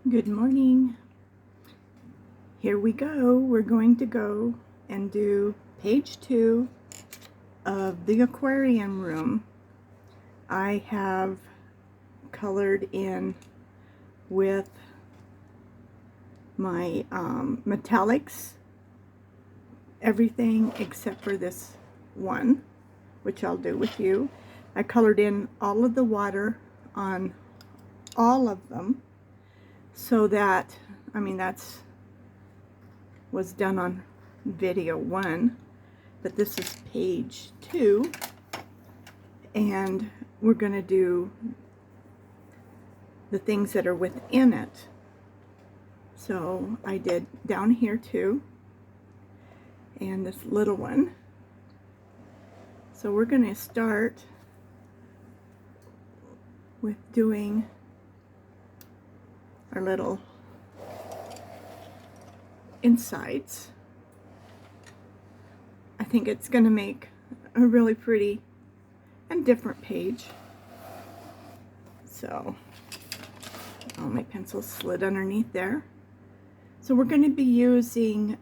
Good morning. Here we go. We're going to go and do page 2 of the Aquarian Room. I have colored in with my metallics, everything except for this one, which I'll do with you. I colored in all of the water on all of them, so that, that's was done on video 1, but this is page 2, and we're going to do the things that are within it. So I did down here too, and this little one. So we're going to start with doing our little insides. I think it's going to make a really pretty and different page. So all my pencils slid underneath there. So we're going to be using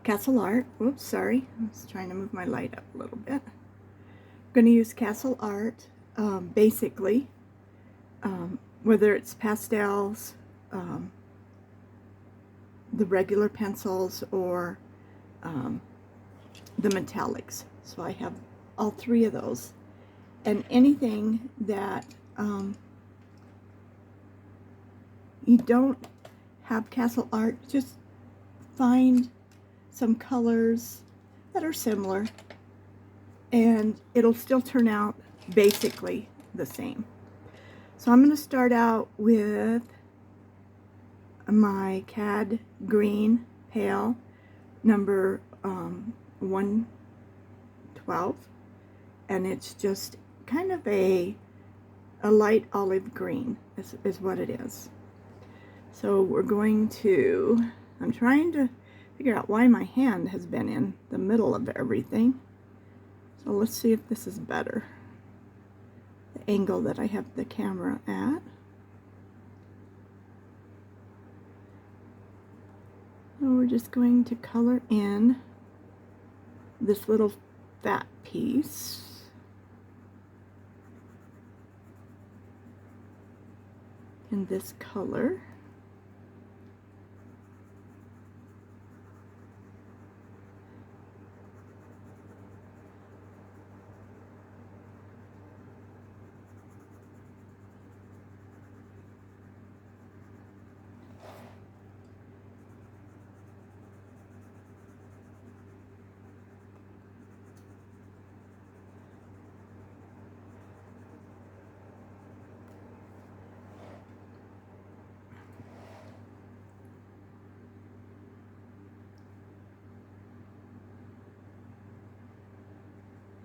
Castle Art. Whoops, sorry. I was trying to move my light up a little bit. I'm going to use Castle Art, basically, whether it's pastels, the regular pencils, or the metallics. So I have all 3 of those. And anything that you don't have Castle Art, just find some colors that are similar, and it'll still turn out basically the same. So I'm going to start out with my Cad Green Pale, number 112, and it's just kind of a light olive green is what it is. So we're going to, I'm trying to figure out why my hand has been in the middle of everything. So let's see if this is better. The angle that I have the camera at. So we're just going to color in this little fat piece. In this color.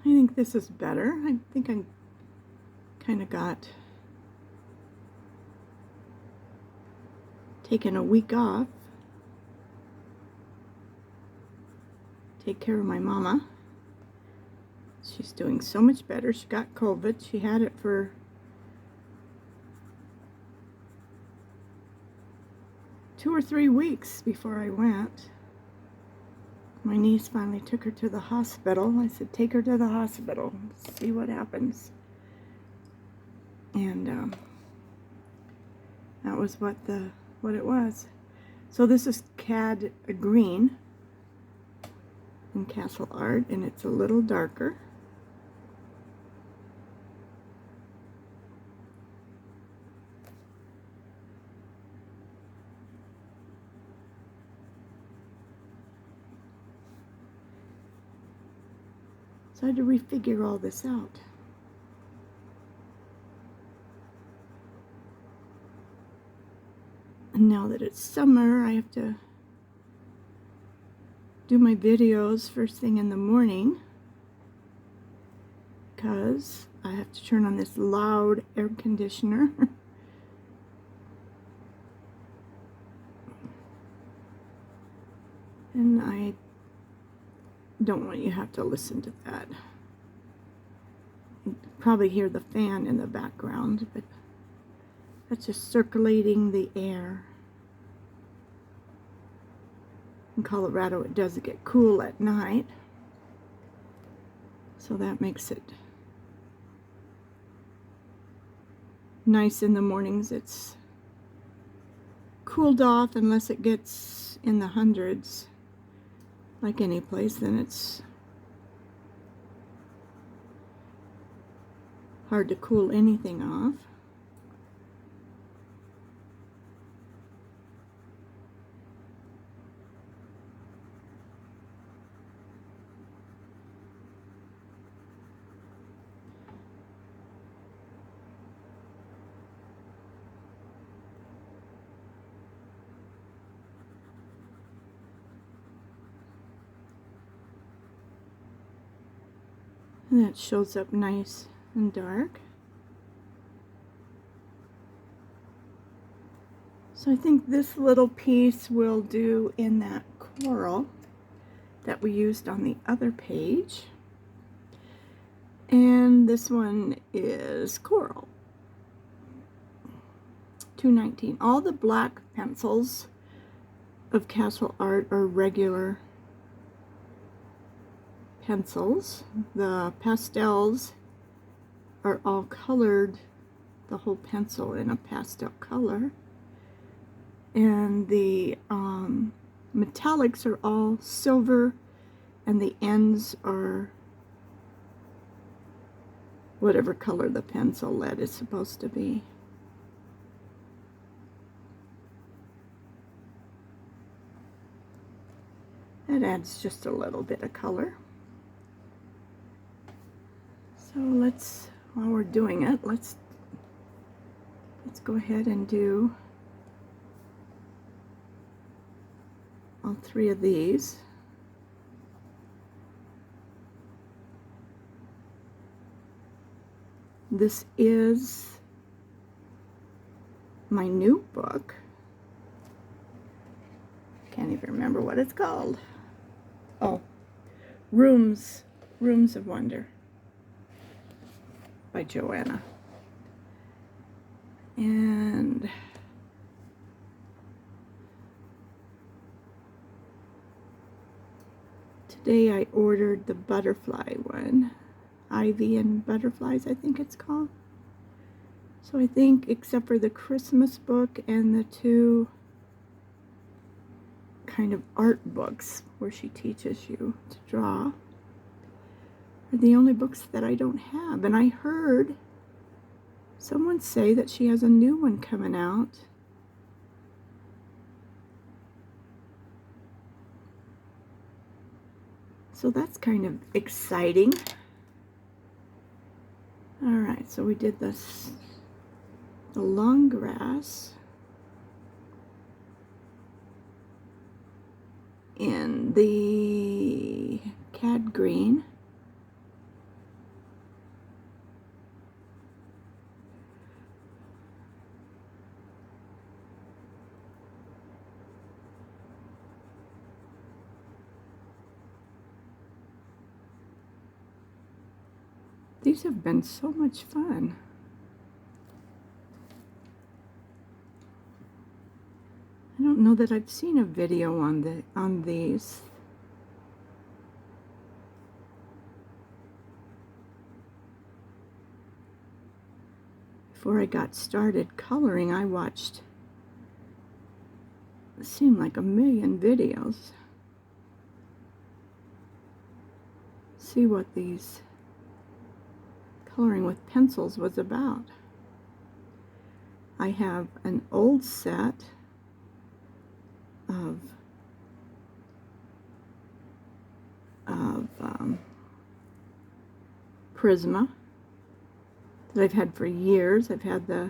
I think this is better. I think I kind of got taken a week off. Take care of my mama. She's doing so much better. She got COVID. She had it for two or 3 weeks before I went. My niece finally took her to the hospital. I said, take her to the hospital, see what happens. And that was what it was. So this is Cad Green in Castle Art, and it's a little darker. So I had to refigure all this out. And now that it's summer, I have to do my videos first thing in the morning, because I have to turn on this loud air conditioner. And I don't want you to have to listen to that. You can probably hear the fan in the background, but that's just circulating the air. In Colorado, it does get cool at night, so that makes it nice in the mornings. It's cooled off unless it gets in the hundreds, like any place, then it's hard to cool anything off. And that shows up nice and dark. So I think this little piece will do in that coral that we used on the other page. And this one is coral. $2.19. All the black pencils of Castle Art are regular pencils. The pastels are all colored, the whole pencil in a pastel color. And the metallics are all silver, and the ends are whatever color the pencil lead is supposed to be. That adds just a little bit of color. So let's, while we're doing it, let's go ahead and do all three of these. This is my new book. Can't even remember what it's called. Oh, Rooms of Wonder by Johanna. And today I ordered the butterfly one. Ivy and Butterflies, I think it's called. So I think, except for the Christmas book and the two kind of art books where she teaches you to draw, are the only books that I don't have. And I heard someone say that she has a new one coming out. So that's kind of exciting. All right, so we did this, the long grass in the cad green. These have been so much fun. I don't know that I've seen a video on these. Before I got started coloring, I watched, it seemed like 1,000,000 videos. See what these coloring with pencils was about. I have an old set of Prisma that I've had for years. I've had the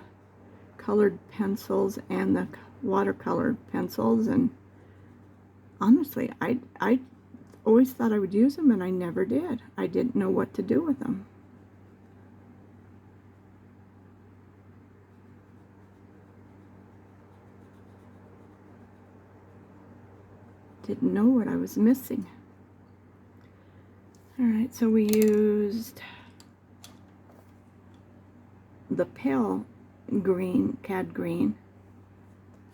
colored pencils and the watercolor pencils, and honestly, I always thought I would use them, and I never did. I didn't know what to do with them. Didn't know what I was missing. All right, so we used the pale green, cad green,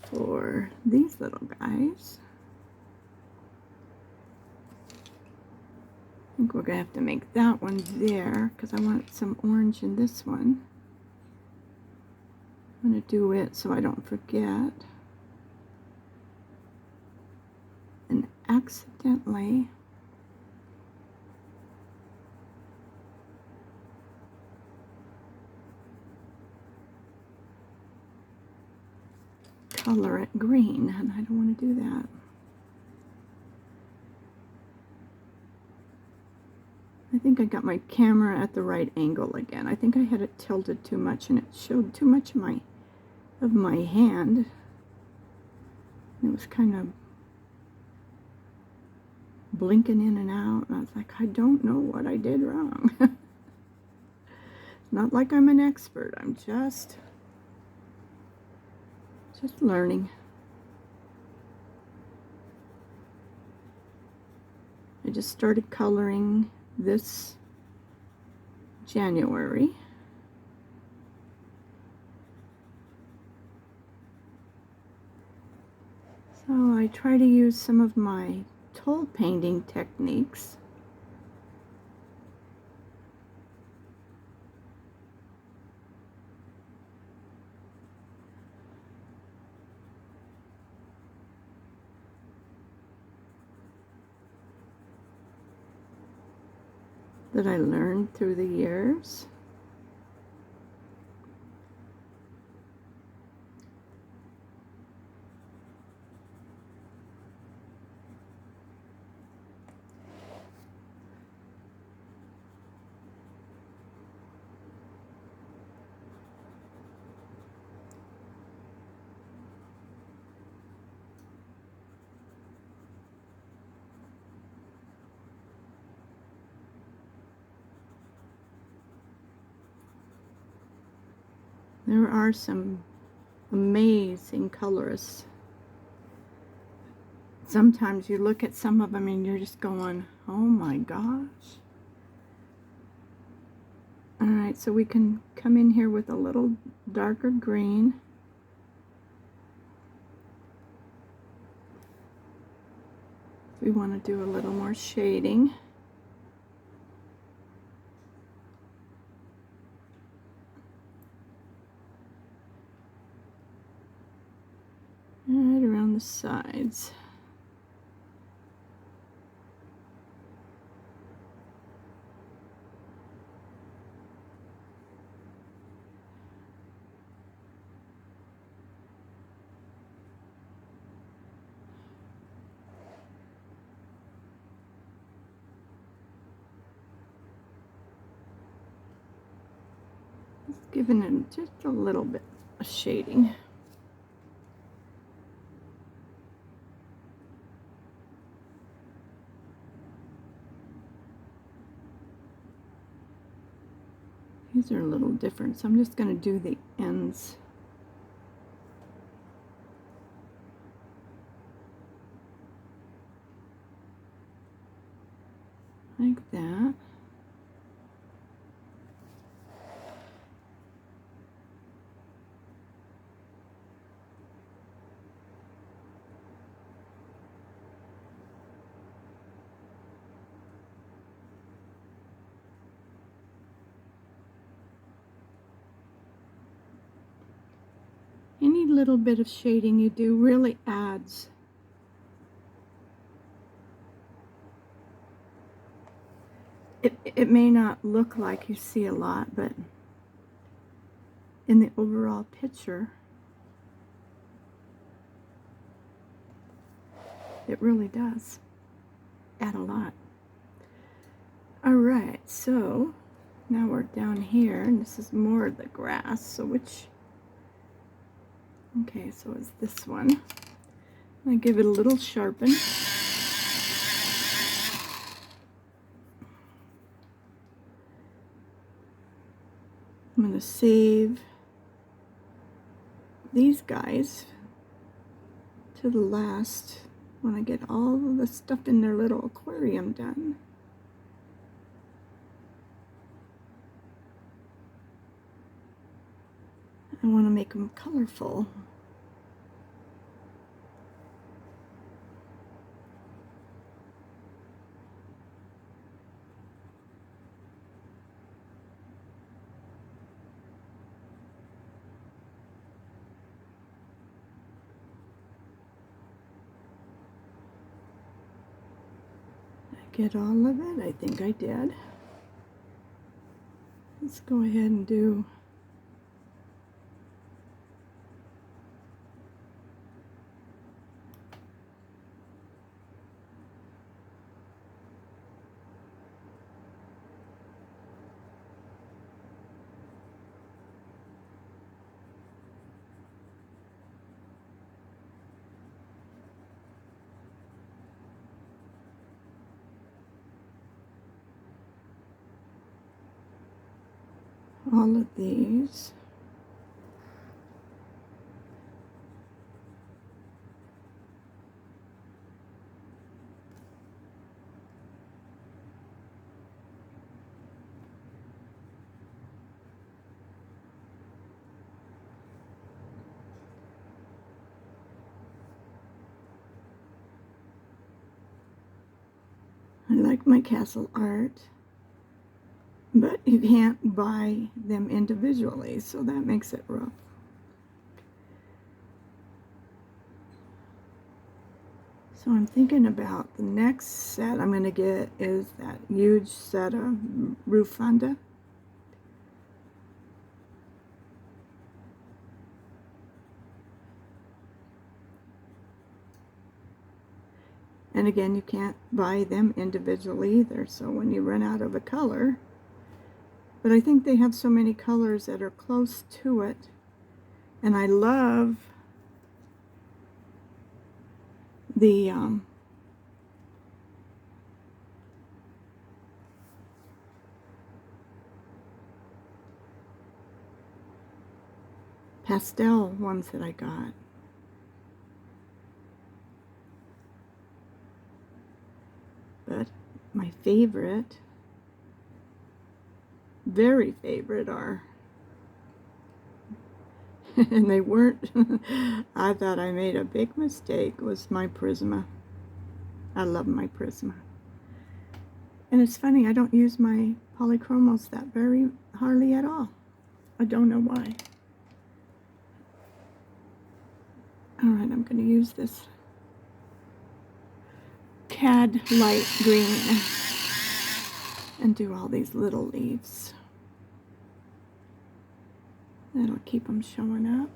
for these little guys. I think we're going to have to make that one there because I want some orange in this one. I'm going to do it so I don't forget. And accidentally color it green, and I don't want to do that. I think I got my camera at the right angle again. I think I had it tilted too much and it showed too much of my hand. It was kind of blinking in and out, and I was like, I don't know what I did wrong. Not like I'm an expert. I'm just learning. I just started coloring this January. So I try to use some of my tool painting techniques. That I learned through the years. There are some amazing colorists. Sometimes you look at some of them and you're just going, oh my gosh. Alright, so we can come in here with a little darker green. We want to do a little more shading. Right around the sides. Just giving it just a little bit of shading. These are a little different, so I'm just going to do the ends. Like that. Any little bit of shading you do really adds. It may not look like you see a lot, but in the overall picture, it really does add a lot. Alright, so now we're down here, and this is more of the grass, so which... Okay, so it's this one. I give it a little sharpen. I'm going to save these guys to the last when I get all of the stuff in their little aquarium done. I want to make them colorful. Get all of it? I think I did. Let's go ahead and do all of these. I like my castle art, but you can't buy them individually, so that makes it rough. So I'm thinking about the next set I'm going to get is that huge set of Rufunda. And again, you can't buy them individually either, so when you run out of a color, but I think they have so many colors that are close to it, and I love the pastel ones that I got. But my favorite, very favorite are, and they weren't, I thought I made a big mistake, was my Prisma. I love my Prisma. And it's funny, I don't use my polychromos that very hardly at all. I don't know why. Alright, I'm going to use this cad light green and do all these little leaves. That'll keep them showing up.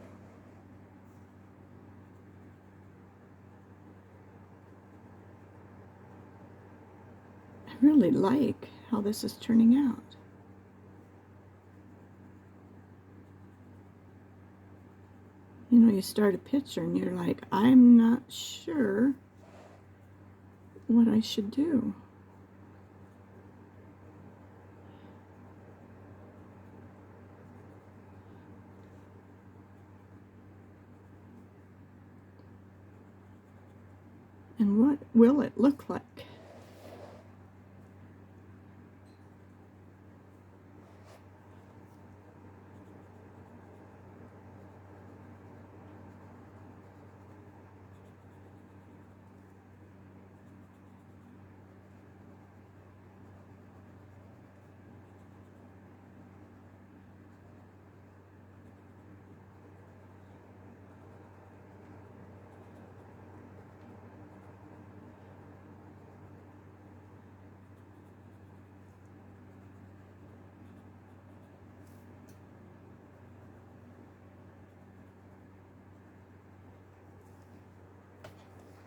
I really like how this is turning out. You know, you start a picture and you're like, I'm not sure what I should do. And what will it look like?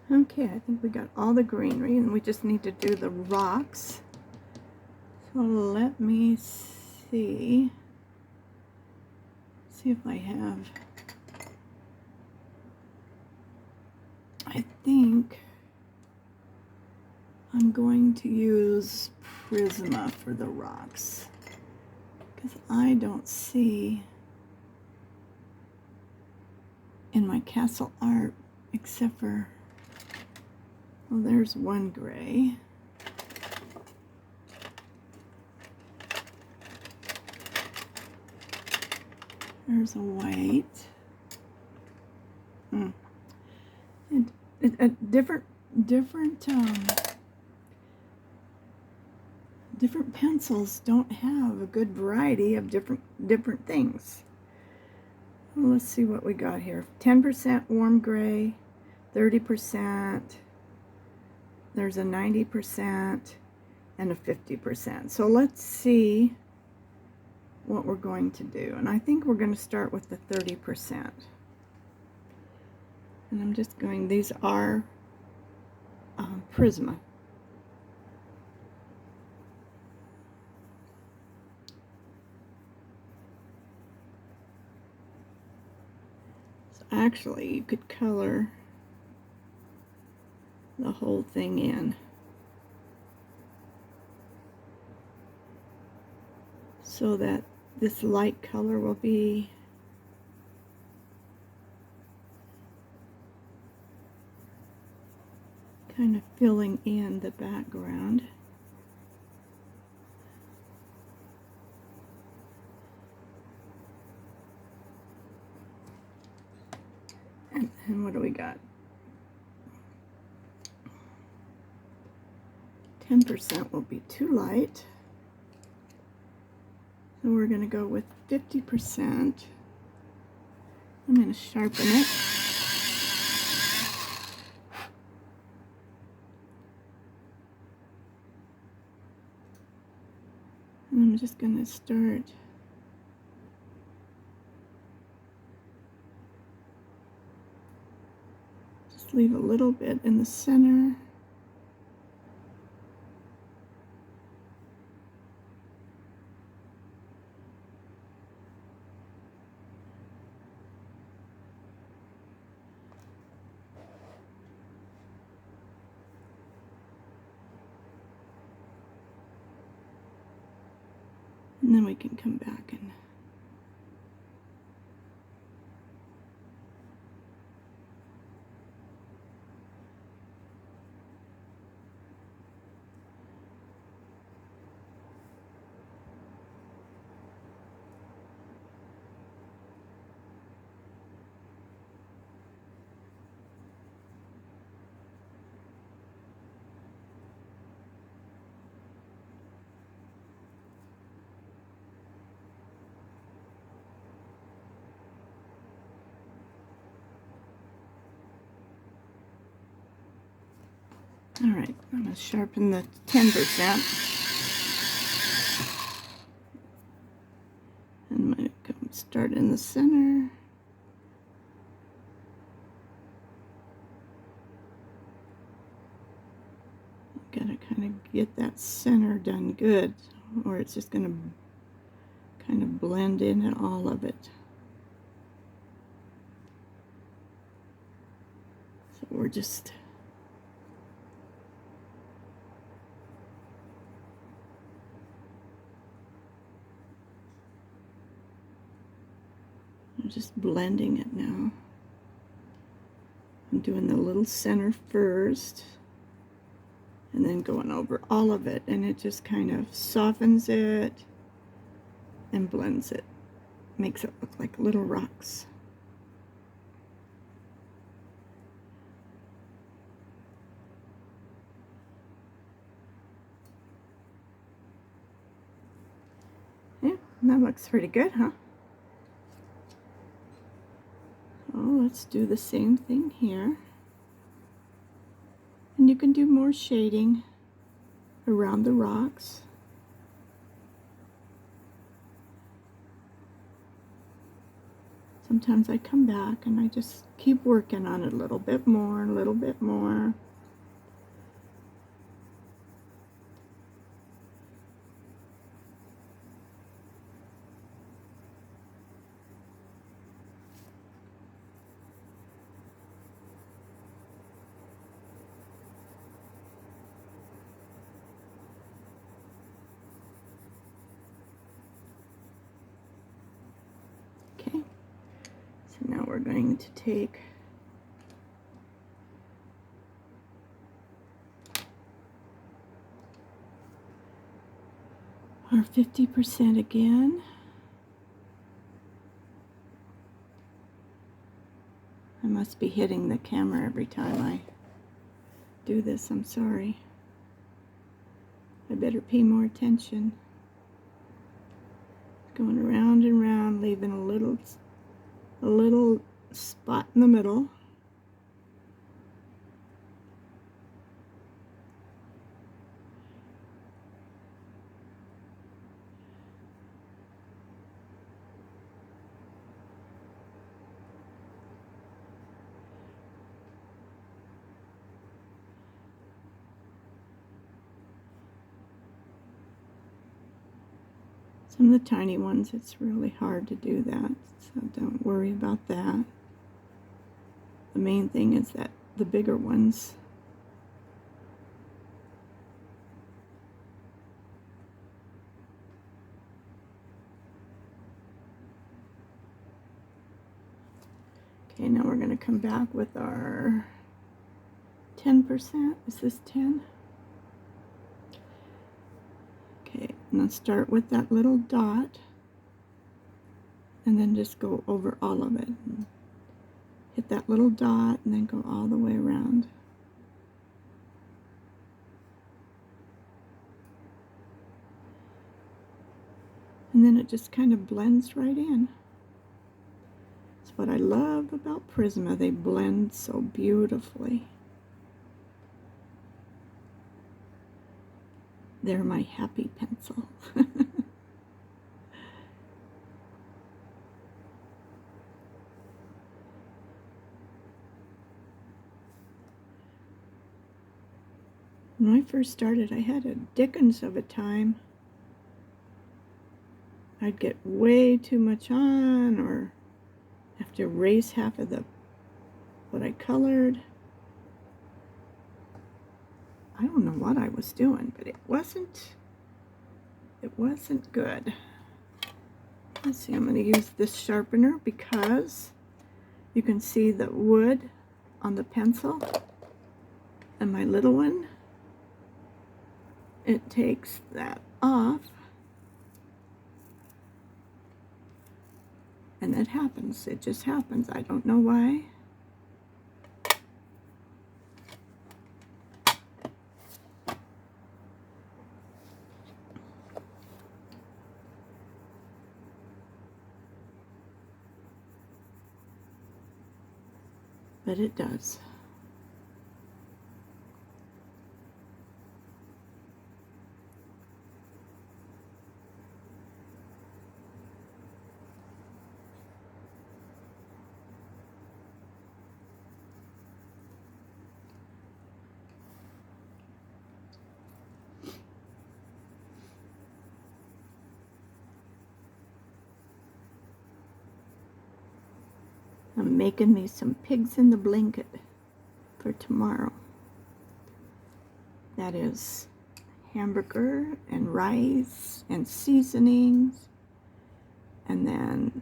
Okay, I think we got all the greenery and we just need to do the rocks. So let me see if I have, I think I'm going to use Prisma for the rocks because I don't see in my castle art except for, well, there's one gray. There's a white. Different pencils don't have a good variety of different things. Well, let's see what we got here. 10% warm gray, 30%. There's a 90% and a 50%. So let's see what we're going to do. And I think we're going to start with the 30%. And I'm just going, these are Prisma. So actually, you could color the whole thing in. So that this light color will be kind of filling in the background. And what do we got? 10% will be too light. So we're going to go with 50%. I'm going to sharpen it. And I'm just going to start just leave a little bit in the center. And then we can come back and all right, I'm going to sharpen the 10%. And I'm going to start in the center. Got to kind of get that center done good, or it's just going to kind of blend in at all of it. So we're just blending it now. I'm doing the little center first and then going over all of it, and it just kind of softens it and blends it. Makes it look like little rocks. Yeah, that looks pretty good, huh? Oh, let's do the same thing here. And you can do more shading around the rocks. Sometimes I come back and I just keep working on it a little bit more, a little bit more. Okay, so now we're going to take our 50% again. I must be hitting the camera every time I do this. I'm sorry. I better pay more attention. Going around and around, leaving a little spot in the middle. Some of the tiny ones, it's really hard to do that, so don't worry about that. The main thing is that the bigger ones, okay, now we're going to come back with our 10%. Is this 10? Okay, and let's start with that little dot and then just go over all of it. Hit that little dot and then go all the way around. And then it just kind of blends right in. That's what I love about Prisma. They blend so beautifully. They're my happy pencil. When I first started, I had a dickens of a time. I'd get way too much on, or have to erase half of what I colored. I don't know what I was doing, but it wasn't good. Let's see, I'm going to use this sharpener because you can see the wood on the pencil, and my little one, it takes that off, and it happens. It just happens. I don't know why. But it does. I'm making me some pigs in the blanket for tomorrow. That is hamburger and rice and seasonings. And then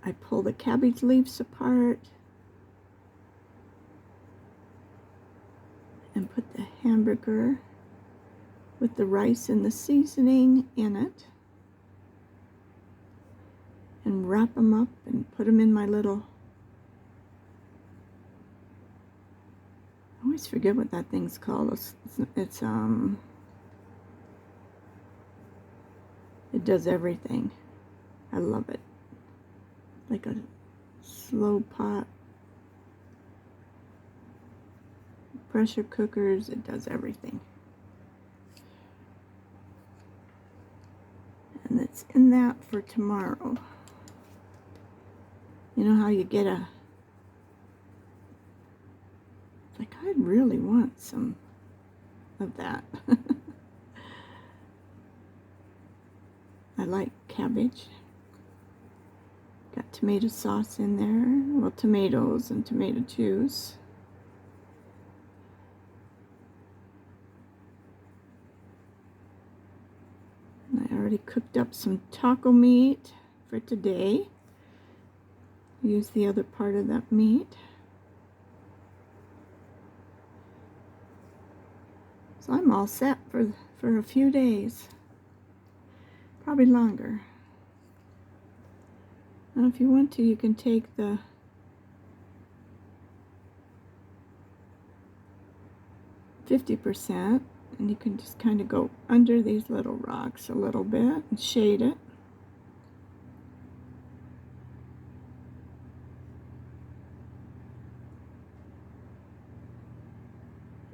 I pull the cabbage leaves apart and put the hamburger with the rice and the seasoning in it. And wrap them up and put them in my little... I always forget what that thing's called. It does everything. I love it. Like a slow pot. Pressure cookers, it does everything. And it's in that for tomorrow. You know how you get a... Like, I really want some of that. I like cabbage. Got tomato sauce in there. Well, tomatoes and tomato juice. And I already cooked up some taco meat for today. Use the other part of that meat. So I'm all set for a few days. Probably longer. Now if you want to, you can take the 50%, and you can just kind of go under these little rocks a little bit and shade it.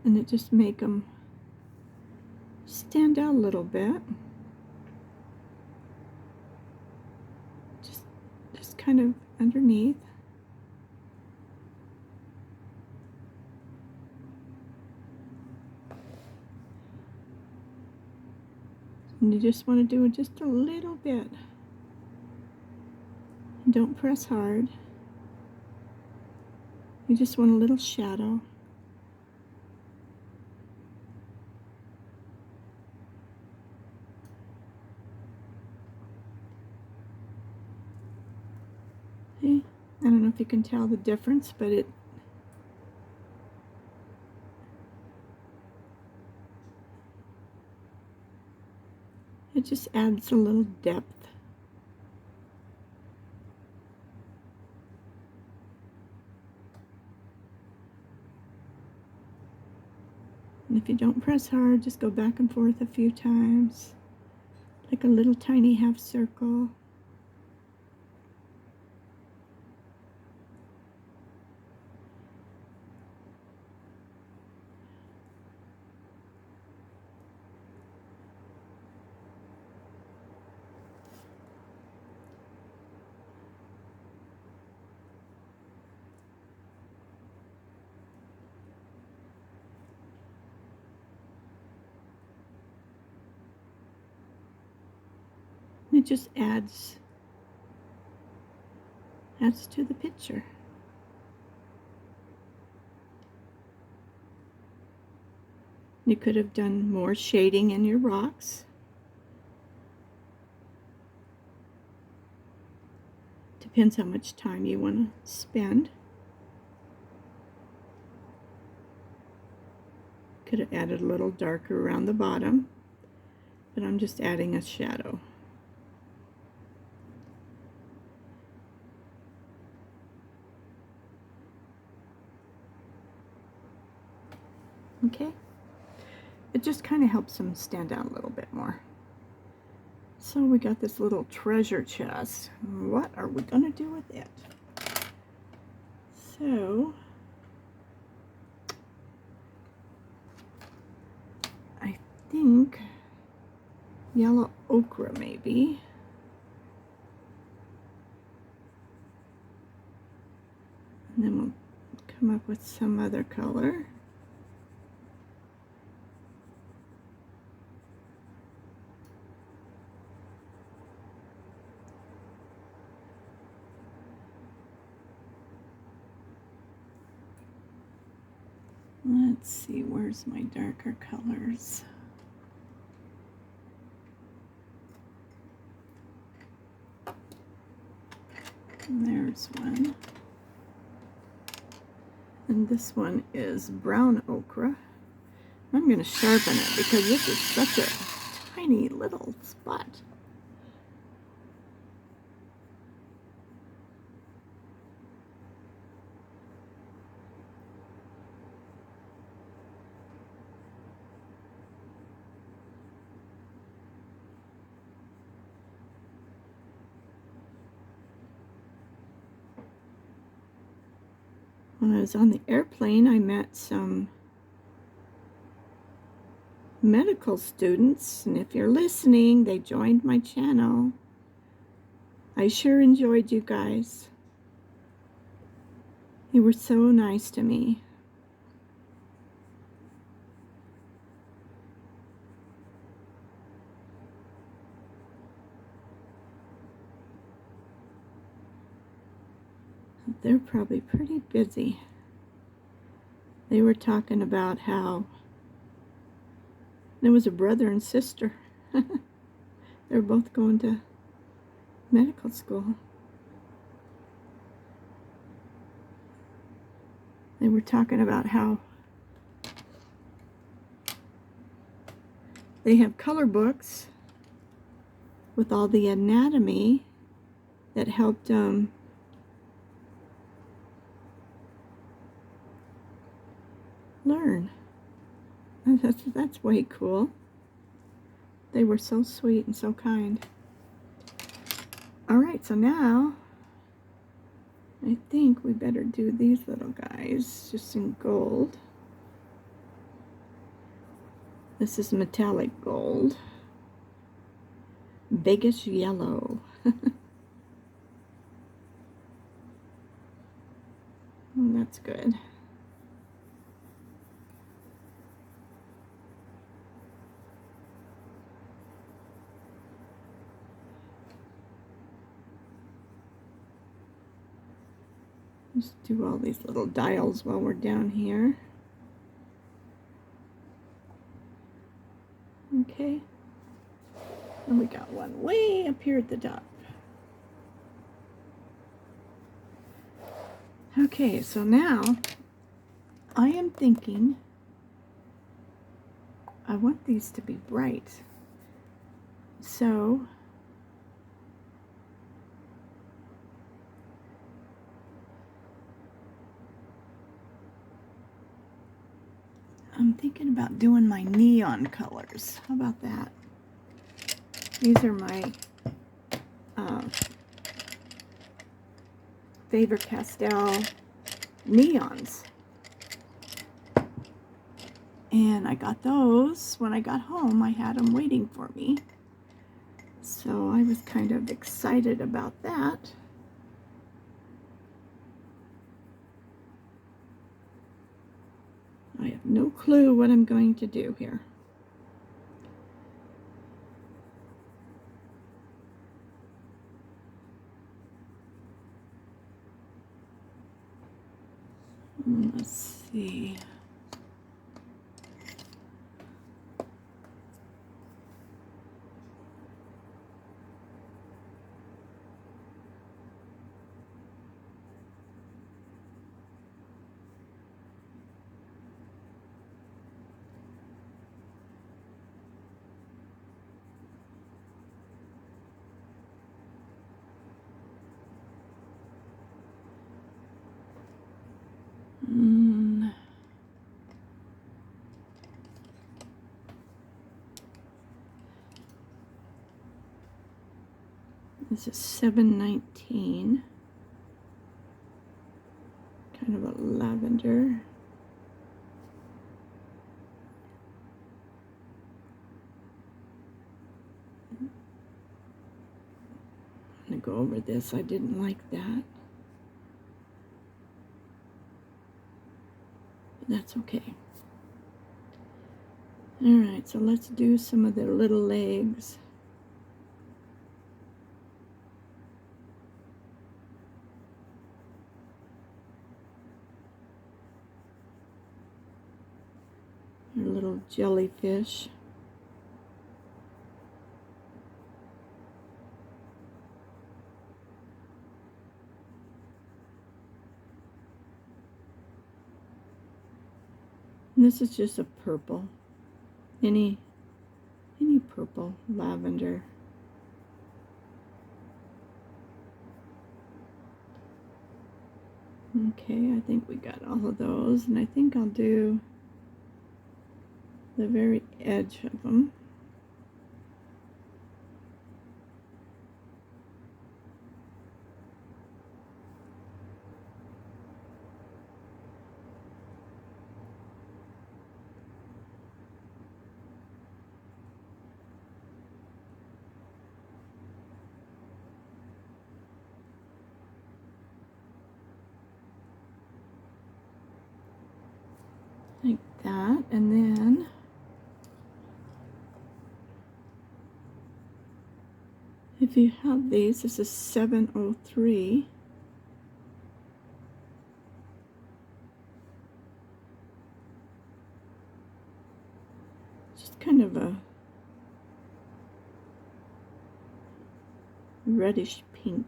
And it just make them stand out a little bit. Just kind of underneath. And you just want to do it just a little bit. And don't press hard. You just want a little shadow. See? I don't know if you can tell the difference, but it just adds a little depth. And if you don't press hard, just go back and forth a few times, like a little tiny half circle. It just adds to the picture. You could have done more shading in your rocks. Depends how much time you want to spend. Could have added a little darker around the bottom, but I'm just adding a shadow. Okay, it just kind of helps them stand out a little bit more. So we got this little treasure chest. What are we gonna do with it? So I think yellow ochre maybe. And then we'll come up with some other color. Let's see, where's my darker colors? And there's one. And this one is brown ochre. I'm going to sharpen it because this is such a tiny little spot. When I was on the airplane, I met some medical students, and if you're listening, they joined my channel. I sure enjoyed you guys. You were so nice to me. They're probably pretty busy. They were talking about how there was a brother and sister. They're both going to medical school. They were talking about how they have color books with all the anatomy that helped learn. That's way cool. They were so sweet and so kind. All right, so now I think we better do these little guys just in gold. This is metallic gold. Vegas yellow. That's good. Just do all these little dials while we're down here. Okay. And we got one way up here at the top. Okay, so now I am thinking I want these to be bright. So I'm thinking about doing my neon colors. How about that? These are my Faber-Castell neons. And I got those when I got home. I had them waiting for me. So I was kind of excited about that. I have no clue what I'm going to do here. Let's see. This is 719. Kind of a lavender. I'm going to go over this. I didn't like that. But that's okay. Alright, so let's do some of the little legs. Their little jellyfish. And this is just a purple. Any purple, lavender. Okay, I think we got all of those, and I think I'll do the very edge of them. Like that, and then if you have these, this is 703. Just kind of a reddish pink.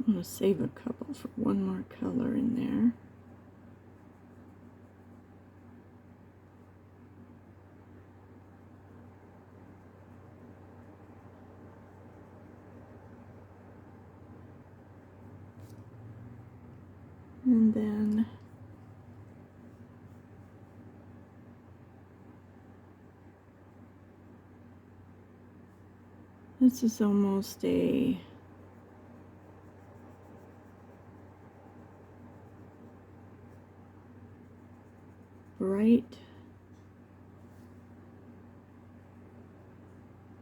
I'm going to save a couple for one more color in there. And then this is almost a bright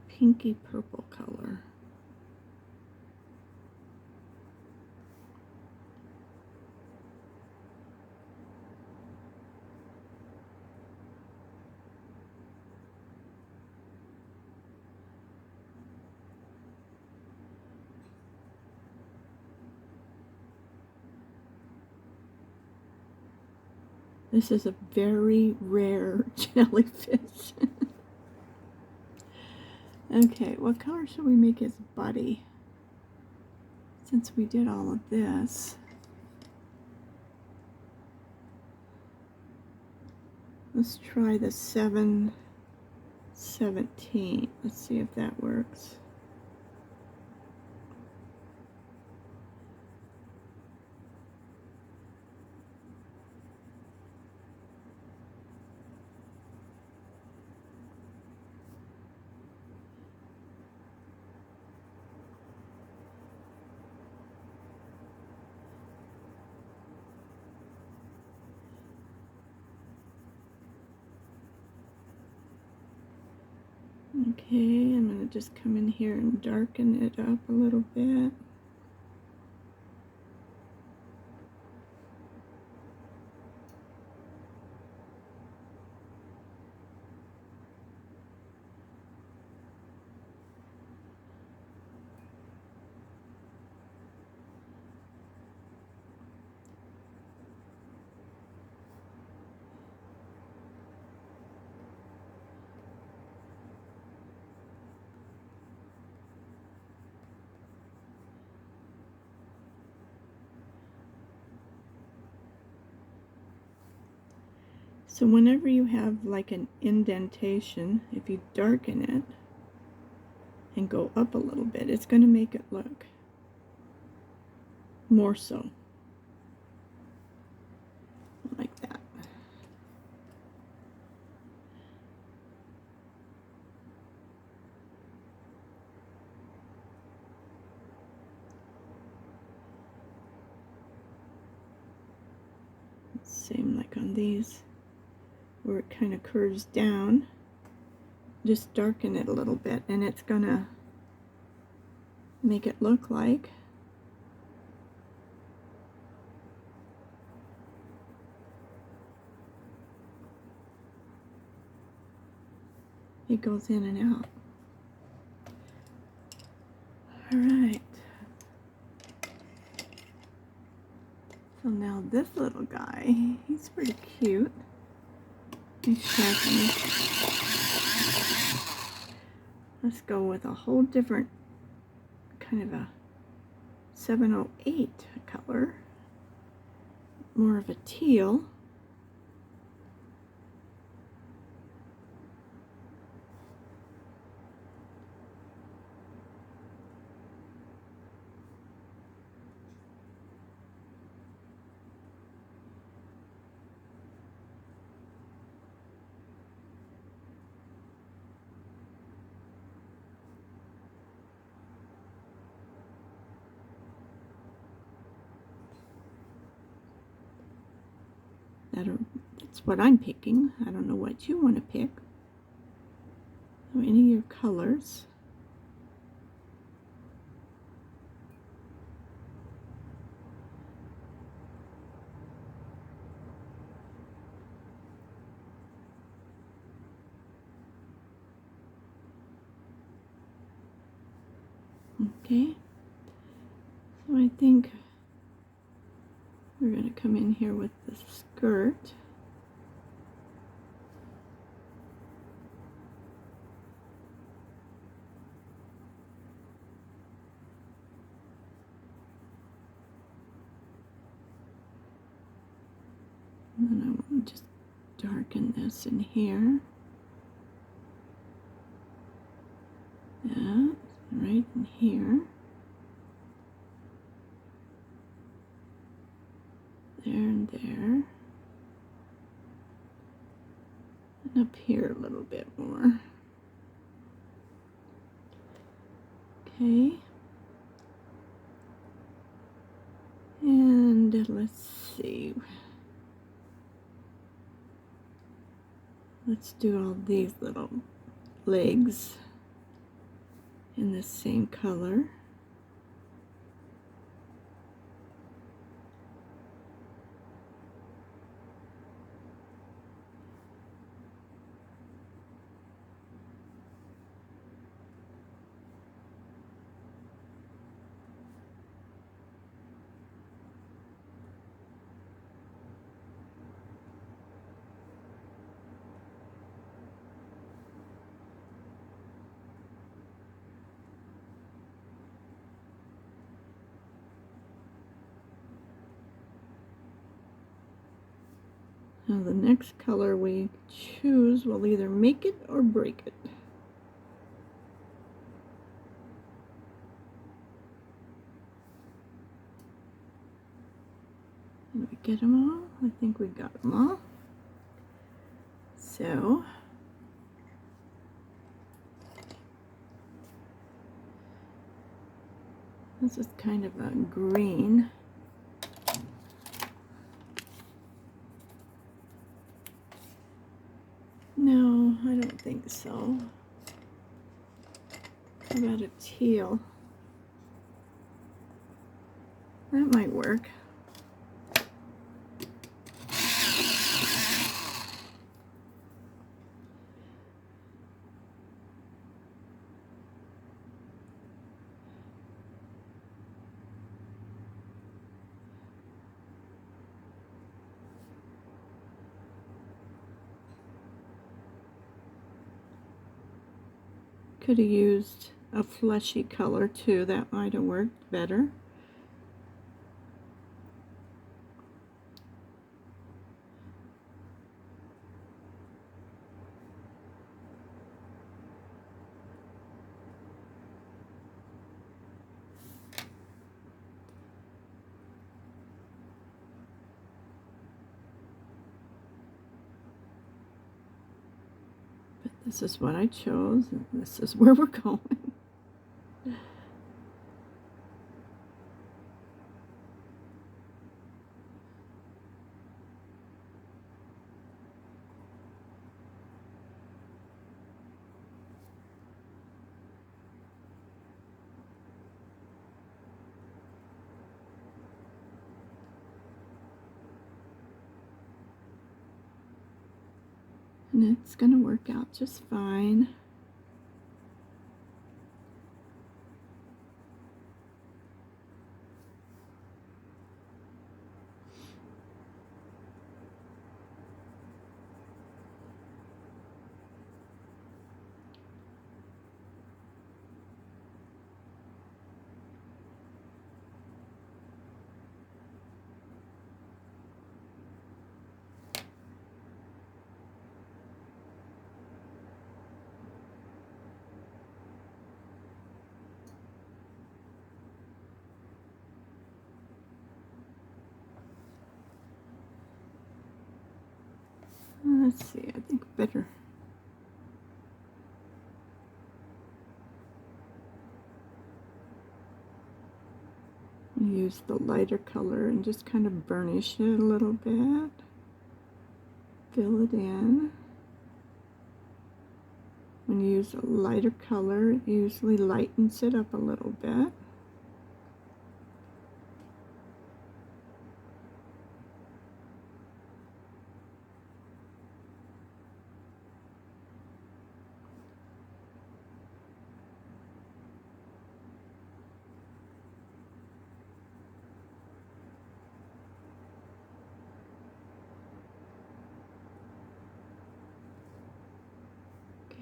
pinky purple color. This is a very rare jellyfish. Okay, what color should we make his body? Since we did all of this. Let's try the 717. Let's see if that works. Okay, I'm going to just come in here and darken it up a little bit. So whenever you have like an indentation, if you darken it and go up a little bit, it's going to make it look more so. Like that. Same like on these, where it kind of curves down. Just darken it a little bit and it's gonna make it look like it goes in and out. All right. So now this little guy, he's pretty cute. He's cracking. Let's go with a whole different kind of a 708 color. More of a teal. That's what I'm picking. I don't know what you want to pick. Or any of your colors. Okay. So I think we're going to come in here with the skirt. And then I want to just darken this in here. That, right in here. There and there. And up here a little bit more. Okay. And let's see. Let's do all these little legs in the same color. Now the next color we choose will either make it or break it. Did we get them all? I think we got them all. So this is kind of a green. No, I don't think so. How about a teal? That might work. Could have used a fleshy color too, that might have worked better. But this is what I chose, and this is where we're going. And it's going to work out just fine. Let's see, I think better. Use the lighter color and just kind of burnish it a little bit. Fill it in. When you use a lighter color, it usually lightens it up a little bit.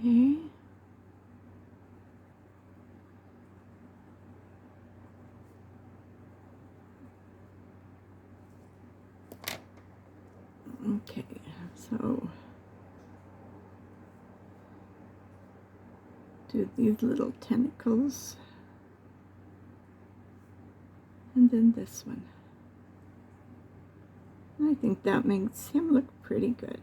Okay. So do these little tentacles, and then this one. I think that makes him look pretty good.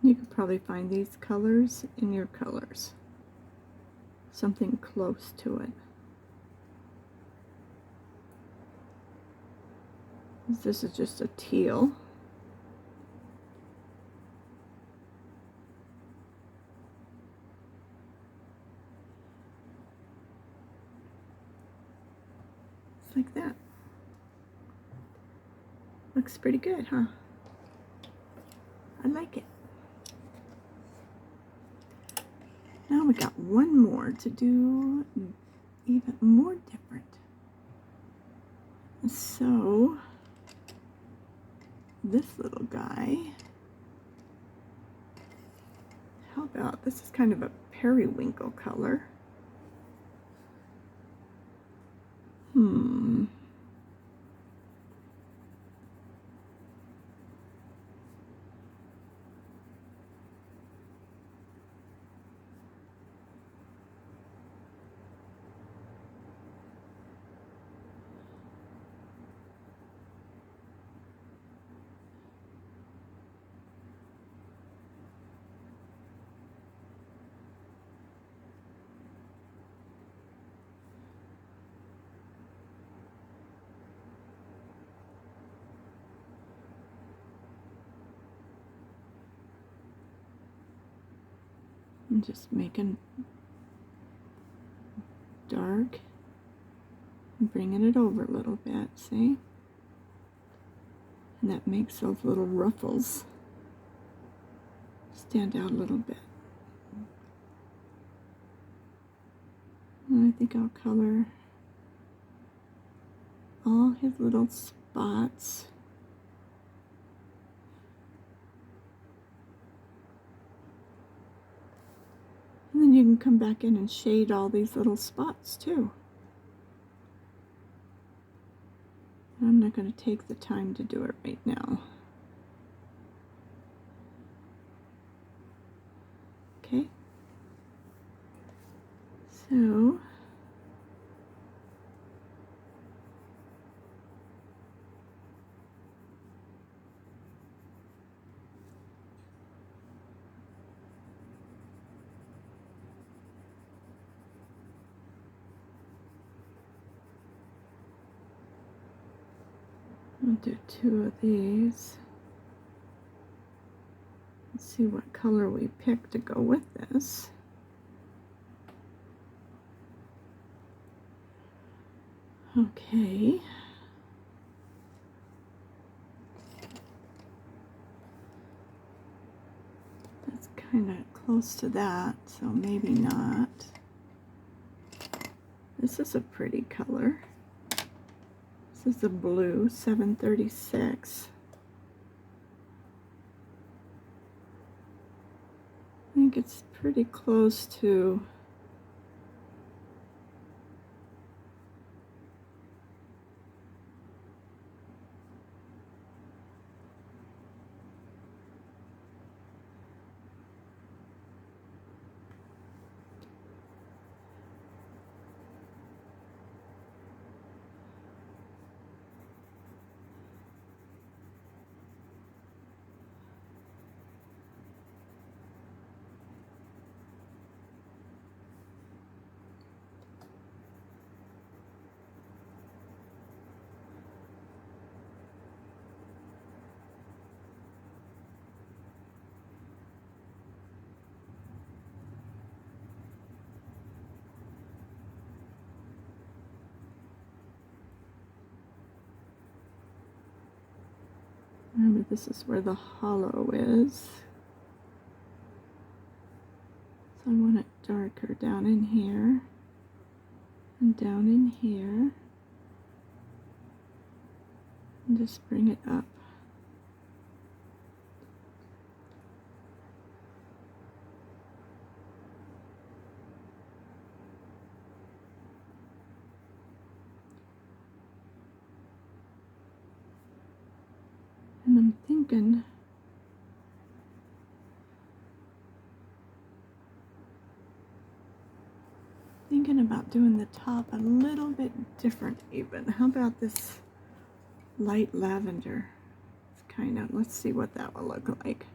You could probably find these colors in your colors. Something close to it. This is just a teal. It's like that. Looks pretty good, huh? I like it. Now we got one more to do even more different. So this little guy, how about, this is kind of a periwinkle color. I'm just making dark and bringing it over a little bit, see? And that makes those little ruffles stand out a little bit. And I think I'll color all his little spots. And then you can come back in and shade all these little spots too. I'm not going to take the time to do it right now. Okay. So I'll do 2 of these. Let's see what color we pick to go with this. Okay. That's kind of close to that, so maybe not. This is a pretty color. This is a blue 736. I think it's pretty close to Remember, this is where the hollow is. So I want it darker down in here and down in here. And just bring it up. And I'm thinking about doing the top a little bit different even. How about this light lavender? It's kind of, let's see what that will look like.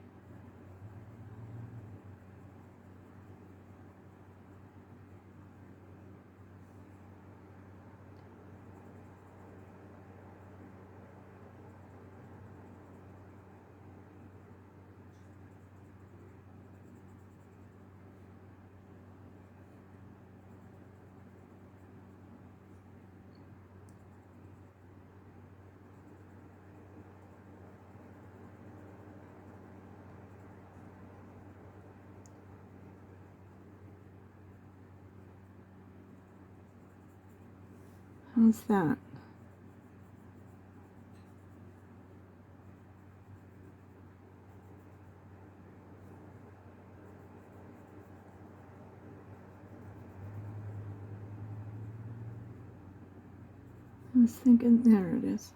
How's that? I was thinking, there it is.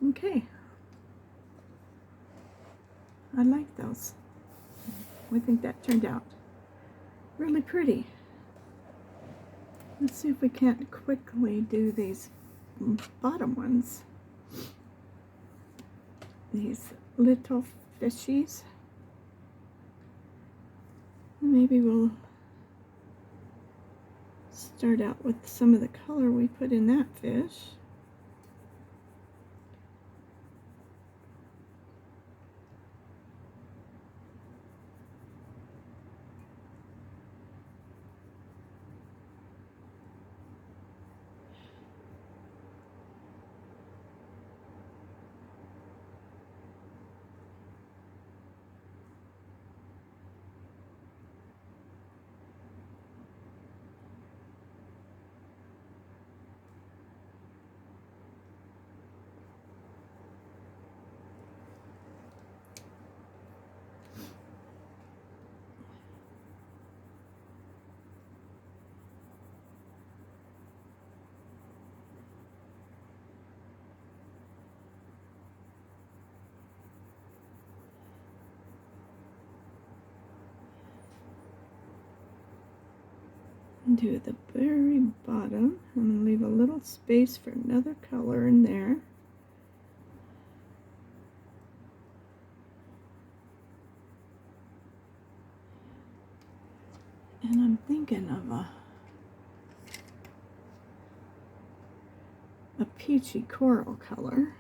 Okay. I like those. I think that turned out really pretty. Let's see if we can't quickly do these bottom ones. These little fishies. Maybe we'll start out with some of the color we put in that fish. And do the very bottom. I'm going to leave a little space for another color in there. And I'm thinking of a peachy coral color.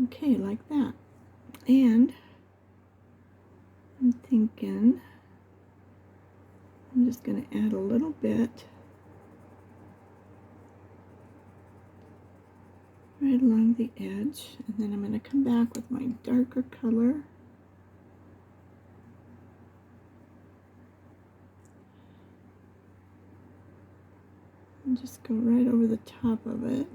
Okay, like that. And I'm thinking I'm just going to add a little bit right along the edge, and then I'm going to come back with my darker color. And just go right over the top of it.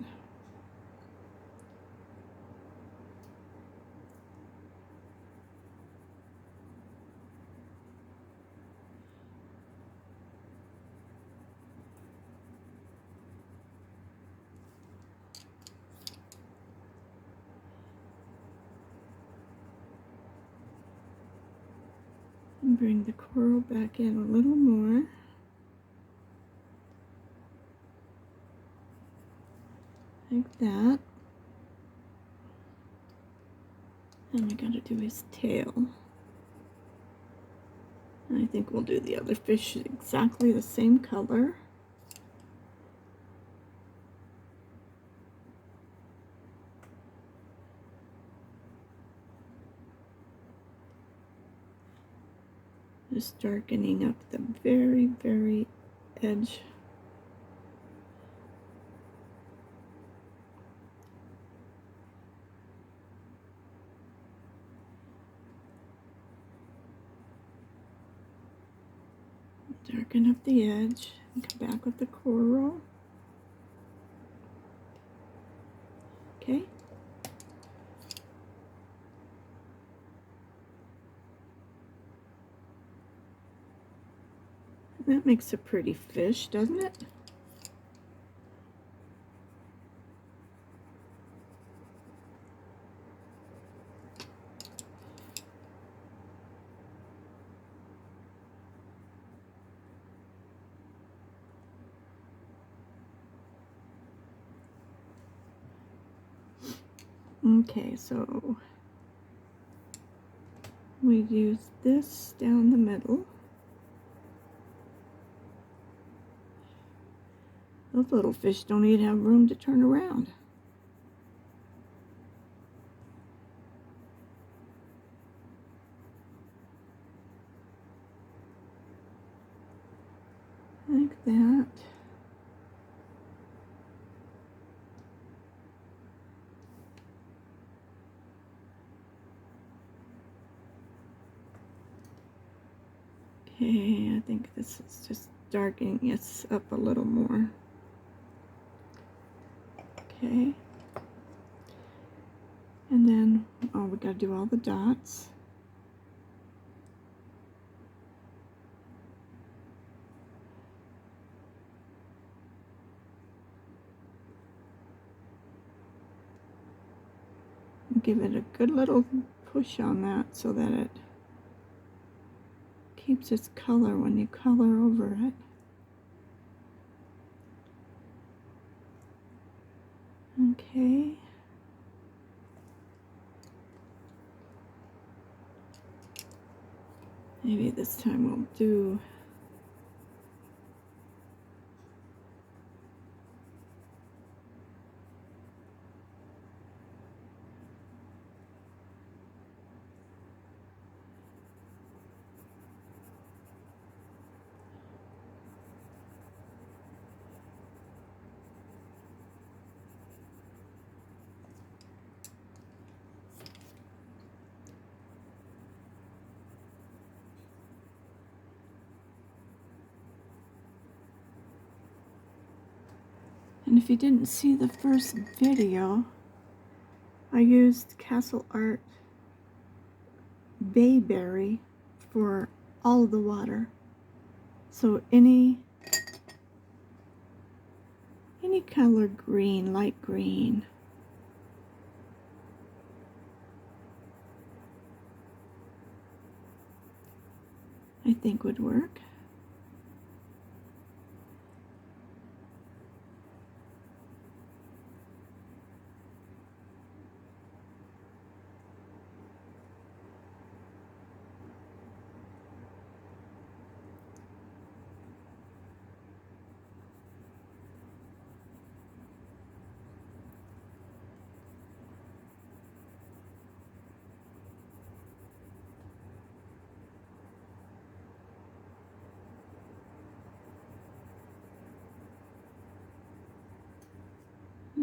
And bring the coral back in a little more. Like that. And we gotta do his tail. And I think we'll do the other fish exactly the same color. Just darkening up the very, very edge. Darken up the edge and come back with the coral. Okay. That makes a pretty fish, doesn't it? Okay, so we use this down the middle. Those little fish don't even have room to turn around. Like that. Okay, I think this is just darkening it up a little more. Okay. And then, oh, we gotta do all the dots. Give it a good little push on that so that it keeps its color when you color over it. Okay. Maybe this time we'll do and if you didn't see the first video, I used Castle Art Bayberry for all of the water. So any color green, light green. I think would work.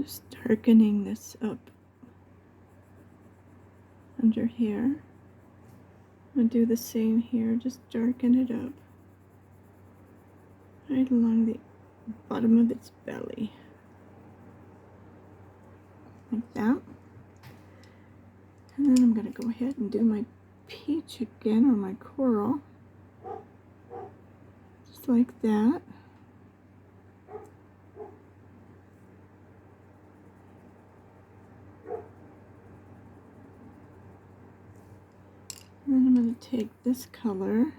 Just darkening this up under here. I'm going to do the same here, just darken it up right along the bottom of its belly. Like that. And then I'm going to go ahead and do my peach again, or my coral. Just like that. And then I'm going to take this color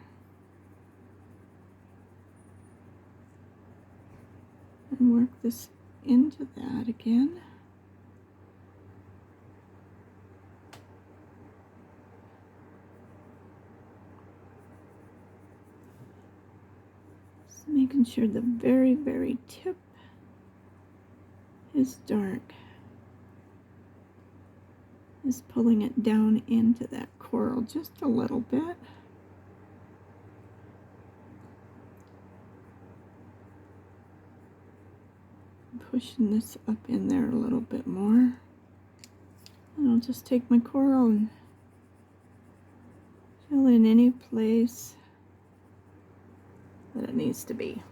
and work this into that again. Just making sure the very, very tip is dark. Just pulling it down into that coral just a little bit. Pushing this up in there a little bit more. And I'll just take my coral and fill in any place that it needs to be.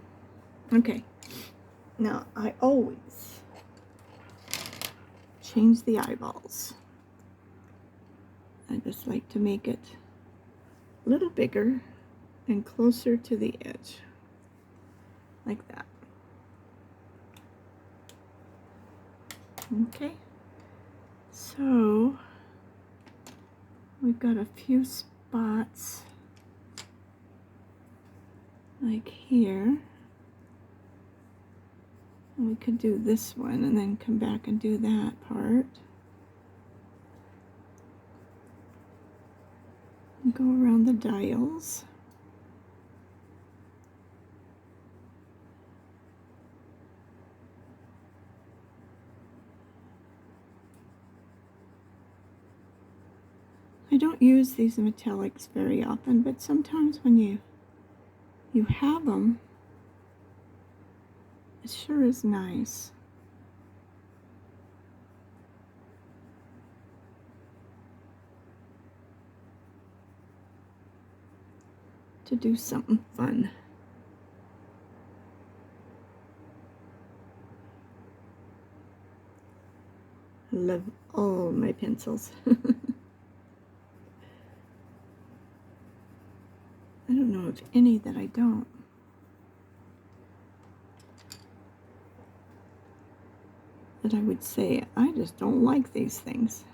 Okay, now I always change the eyeballs. I just like to make it a little bigger and closer to the edge, like that. Okay, so we've got a few spots like here, and we could do this one and then come back and do that part. And go around the dials. I don't use these metallics very often, but sometimes when you have them, it sure is nice. To do something fun. I love all my pencils. I don't know of any that I don't. That I would say, I just don't like these things.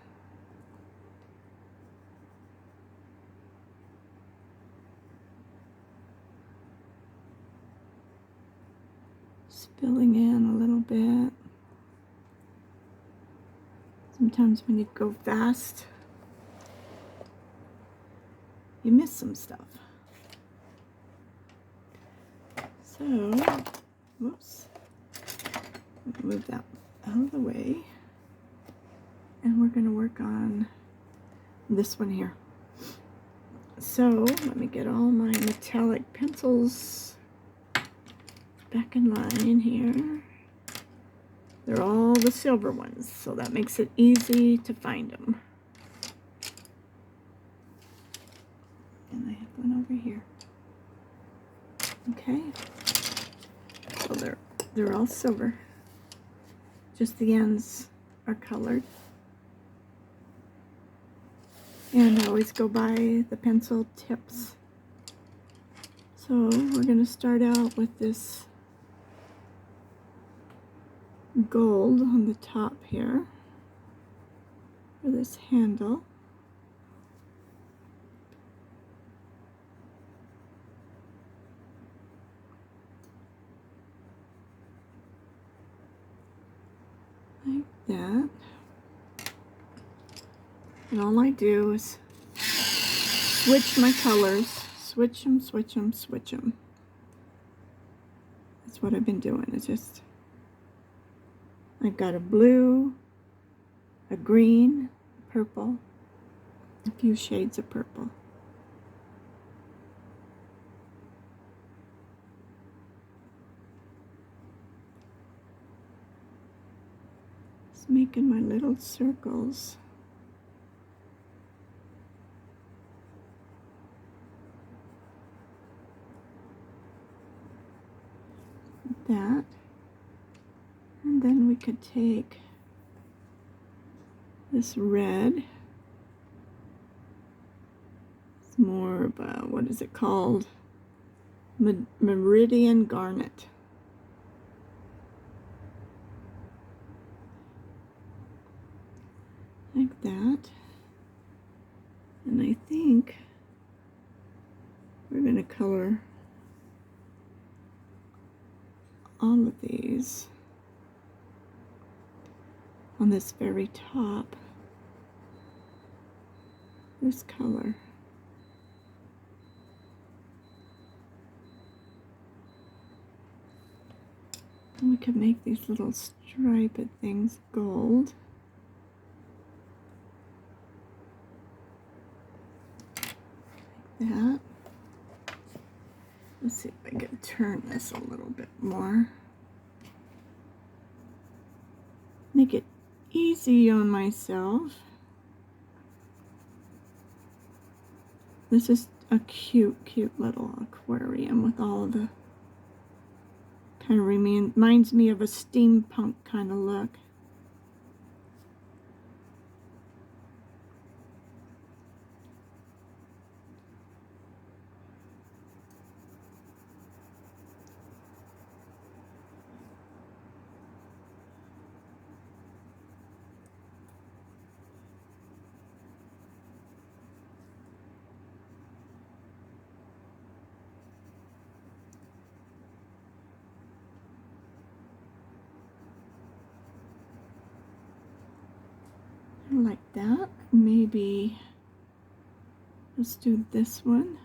Spilling in a little bit. Sometimes when you go fast, you miss some stuff. So, whoops, move that out of the way. And we're going to work on this one here. So, let me get all my metallic pencils back in line here. They're all the silver ones, so that makes it easy to find them. And I have one over here. Okay. So they're all silver. Just the ends are colored. And I always go by the pencil tips. So we're going to start out with this gold on the top here for this handle. Like that. And all I do is switch my colors. Switch them, switch them, switch them. That's what I've been doing. It's just, I've got a blue, a green, purple, a few shades of purple. Just making my little circles. Like that. And then we could take this red. It's more of a, what is it called? Meridian garnet. Like that. And I think we're going to color all of these on this very top, this color. We could make these little striped things gold. Like that. Let's see if I can turn this a little bit more. Make it easy on myself. This is a cute little aquarium with all of the, kind of reminds me of a steampunk kind of look. Like that. Maybe let's do this one.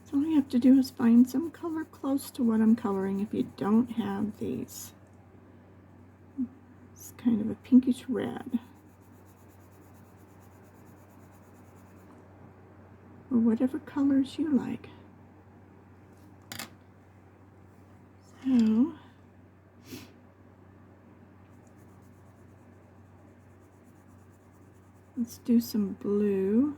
So all you have to do is find some color close to what I'm coloring if you don't have these. It's kind of a pinkish red. Or whatever colors you like. So let's do some blue.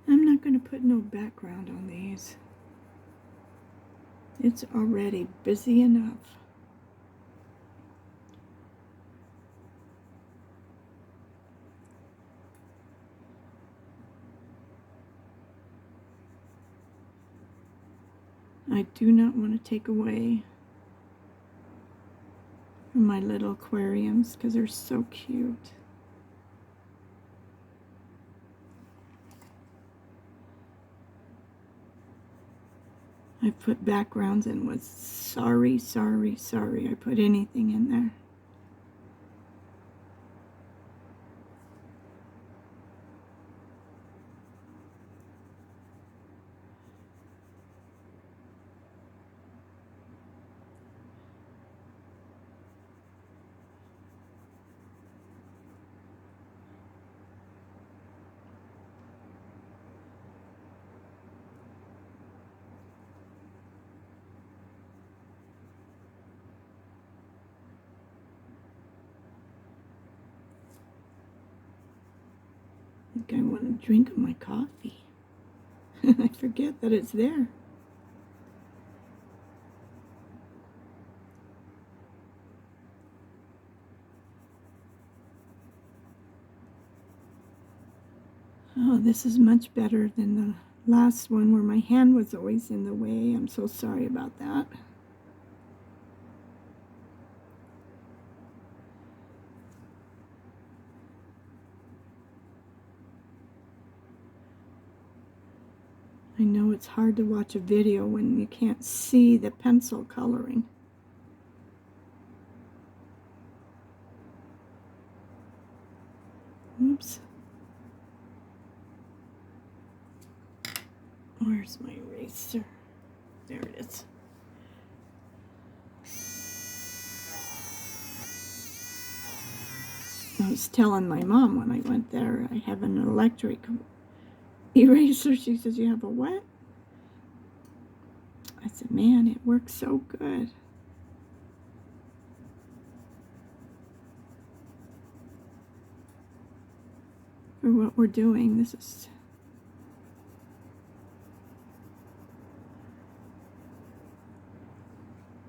I'm not going to put no background on these. It's already busy enough. I do not want to take away from my little aquariums because they're so cute. I put backgrounds and was sorry I put anything in there. I think I want a drink of my coffee. I forget that it's there. Oh, this is much better than the last one where my hand was always in the way. I'm so sorry about that. I know it's hard to watch a video when you can't see the pencil coloring. Oops. Where's my eraser? There it is. was telling my mom when I went there, I have an electric eraser. She says, you have a what? I said, man, it works so good. For what we're doing, this is...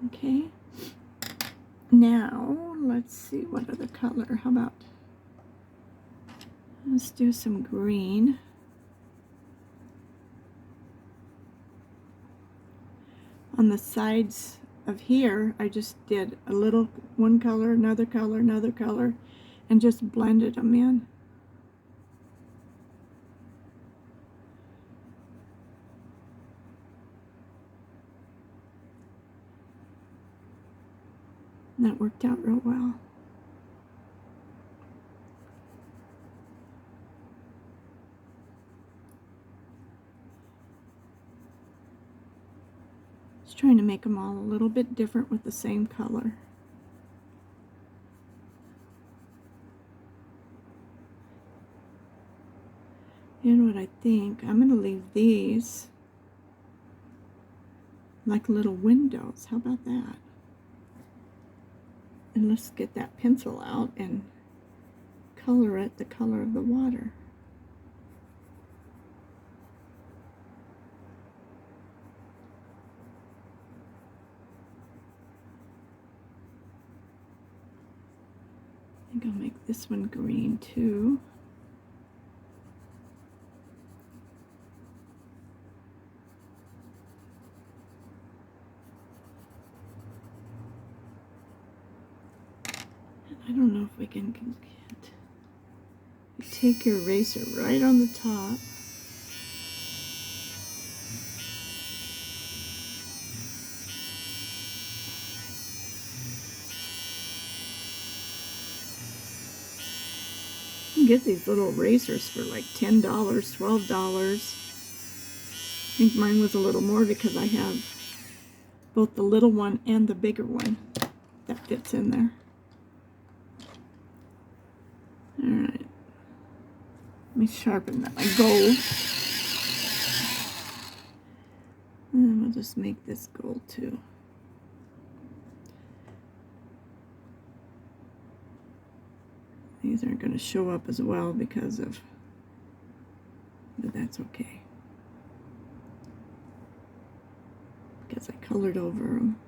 Okay. Now, let's see what other color. How about... Let's do some green. On the sides of here, I just did a little, one color, another color, and just blended them in. And that worked out real well. Just trying to make them all a little bit different with the same color. And what I think, I'm going to leave these like little windows. How about that? And let's get that pencil out and color it the color of the water. I think I'll make this one green too. I don't know if we can get. You take your eraser right on the top. You can get these little erasers for like $10, $12. I think mine was a little more because I have both the little one and the bigger one that fits in there. Alright, let me sharpen that, my gold. And we'll just make this gold too. These aren't going to show up as well because of, but that's okay. Because I colored over them.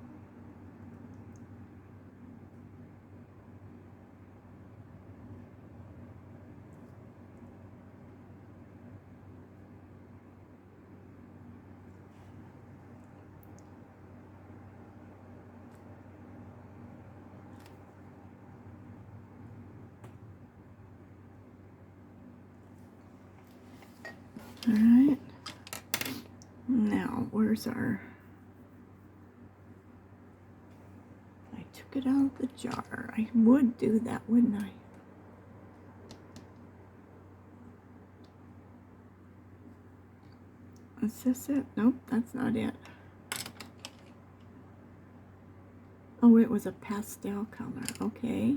Alright, now where's our, I took it out of the jar. I would do that, wouldn't I? Is this it? Nope, that's not it. Oh, it was a pastel color, okay.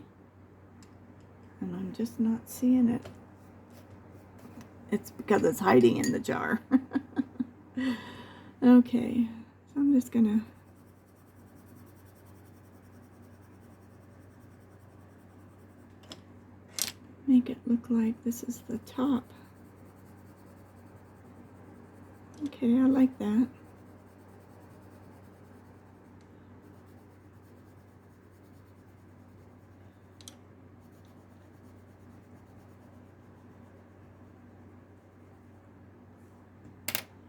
And I'm just not seeing it. It's because it's hiding in the jar. Okay, so I'm just gonna make it look like this is the top. Okay, I like that.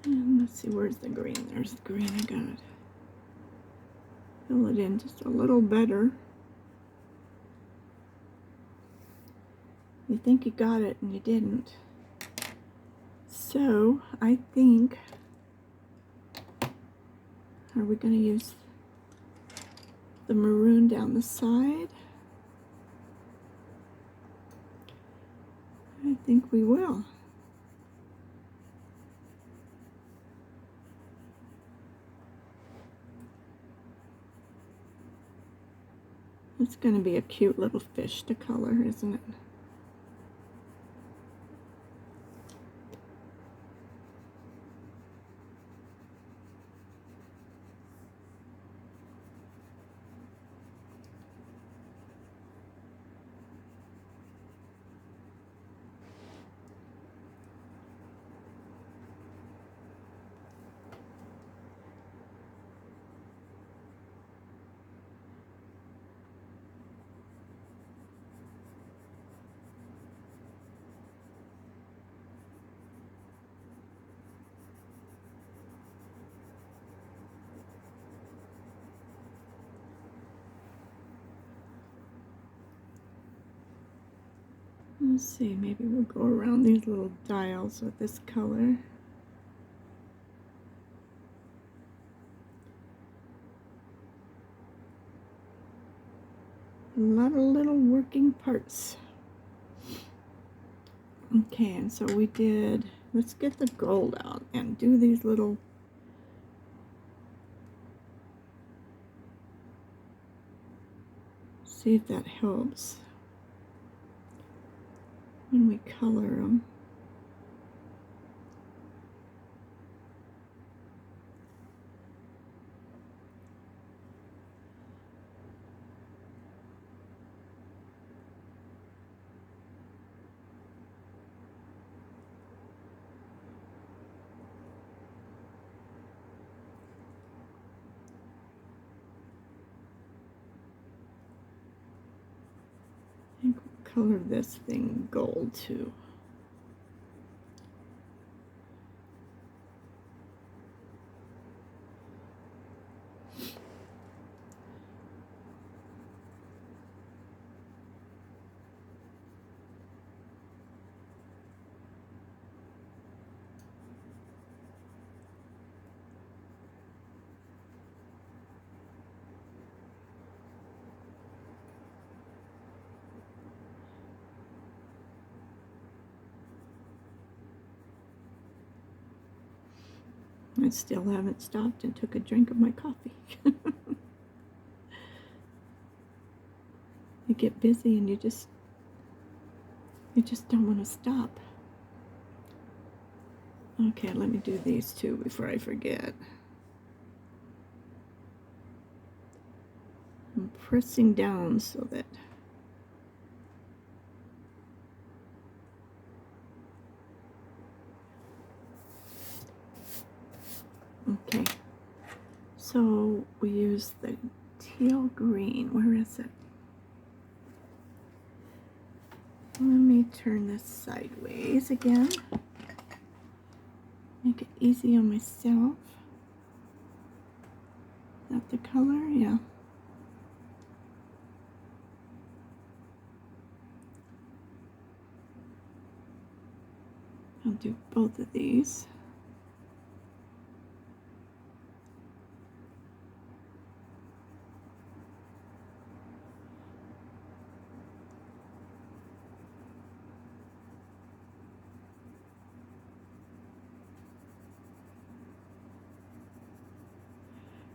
And let's see, where's the green? There's the green I got. Fill it in just a little better. You think you got it and you didn't. So, I think, are we going to use the maroon down the side? I think we will. It's going to be a cute little fish to color, isn't it? Let's see, maybe we'll go around these little dials with this color. A lot of little working parts. Okay, and so we did, let's get the gold out and do these little see if that helps when we color them. I think we'll color this thing gold too. I still haven't stopped and took a drink of my coffee. You get busy and you just don't want to stop. Okay, let me do these two before I forget. I'm pressing down so that okay, so we use the teal green. Where is it? Let me turn this sideways again. Make it easy on myself. Is that the color? Yeah. I'll do both of these.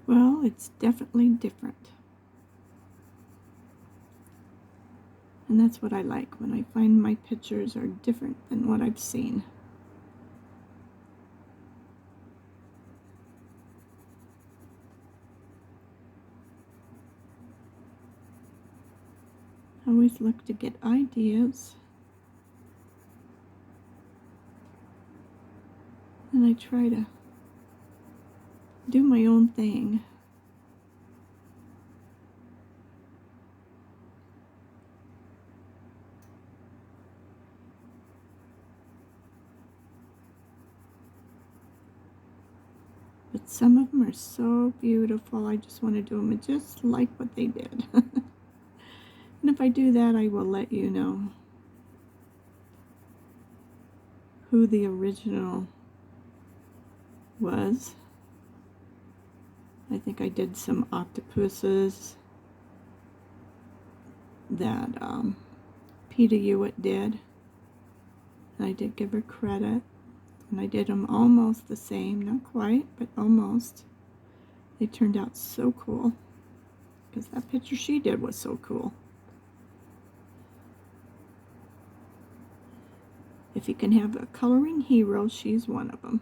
Well, it's definitely different. And that's what I like, when I find my pictures are different than what I've seen. I always look to get ideas. And I try to do my own thing. But some of them are so beautiful, I just want to do them just like what they did. And if I do that, I will let you know who the original was. I think I did some octopuses that Peter Hewitt did. And I did give her credit. And I did them almost the same, not quite, but almost. They turned out so cool, because that picture she did was so cool. If you can have a coloring hero, she's one of them.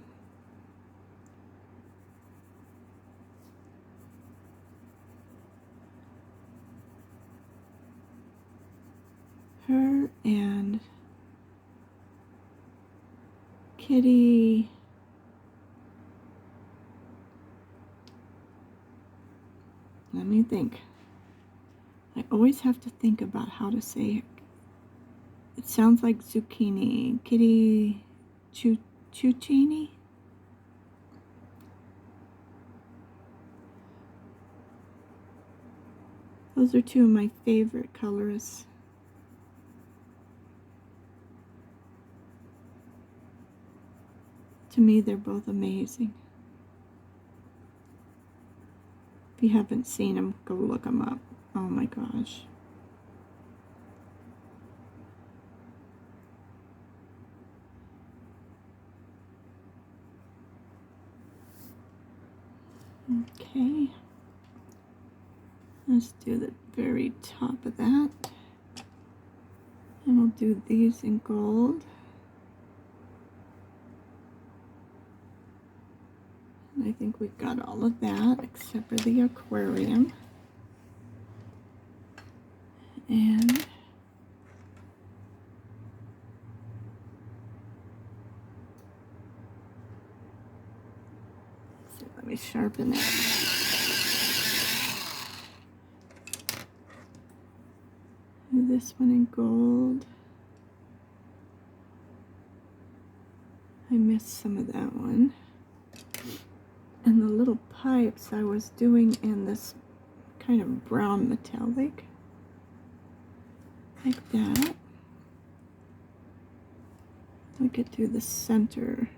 Her and Kitty. Let me think. I always have to think about how to say it. It sounds like zucchini. Kitty Chuccini? Those are two of my favorite colorists. To me, they're both amazing. If you haven't seen them, go look them up. Oh my gosh. Okay. Let's do the very top of that. And we'll do these in gold. And I think we've got all of that except for the aquarium. And let me sharpen that. Do this one in gold. I missed some of that one. And the little pipes I was doing in this kind of brown metallic. Like that. We could do the center.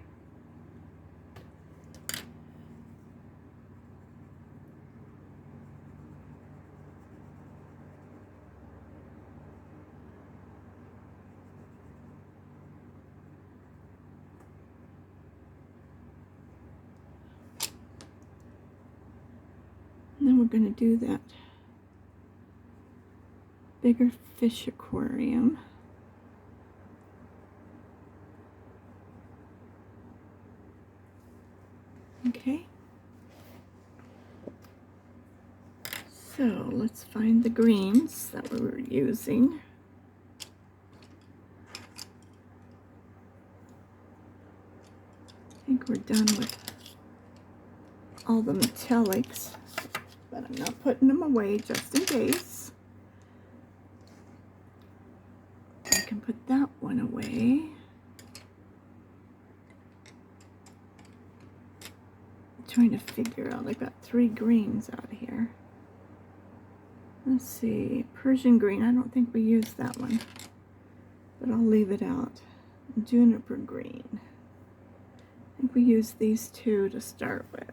And then we're going to do that bigger fish aquarium. Okay. So let's find the greens that we were using. I think we're done with all the metallics, but I'm not putting them away just in case. I can put that one away. I'm trying to figure out, I've got 3 greens out here. Let's see, Persian green, I don't think we used that one, but I'll leave it out. Juniper green. I think we used these 2 to start with.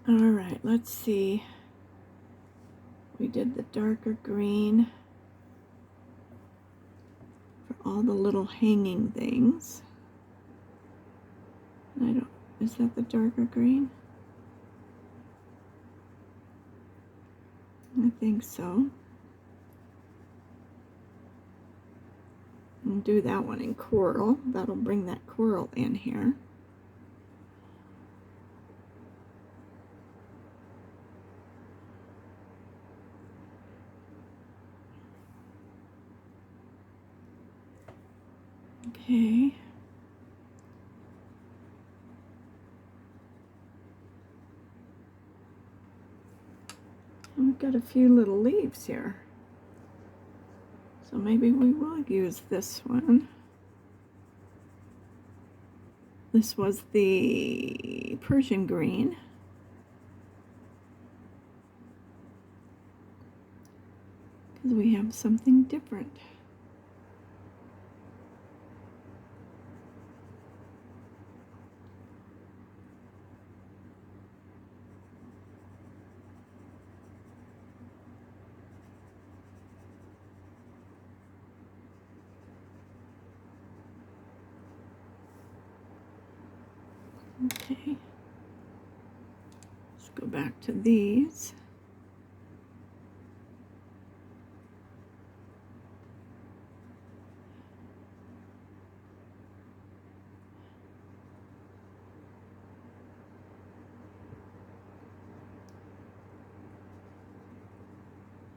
All right, let's see. We did the darker green for all the little hanging things. And is that the darker green? I think so. And do that one in coral. That'll bring that coral in here. Okay. And we've got a few little leaves here. So maybe we will use this one. This was the Persian green. Because we have something different. Okay, let's go back to these.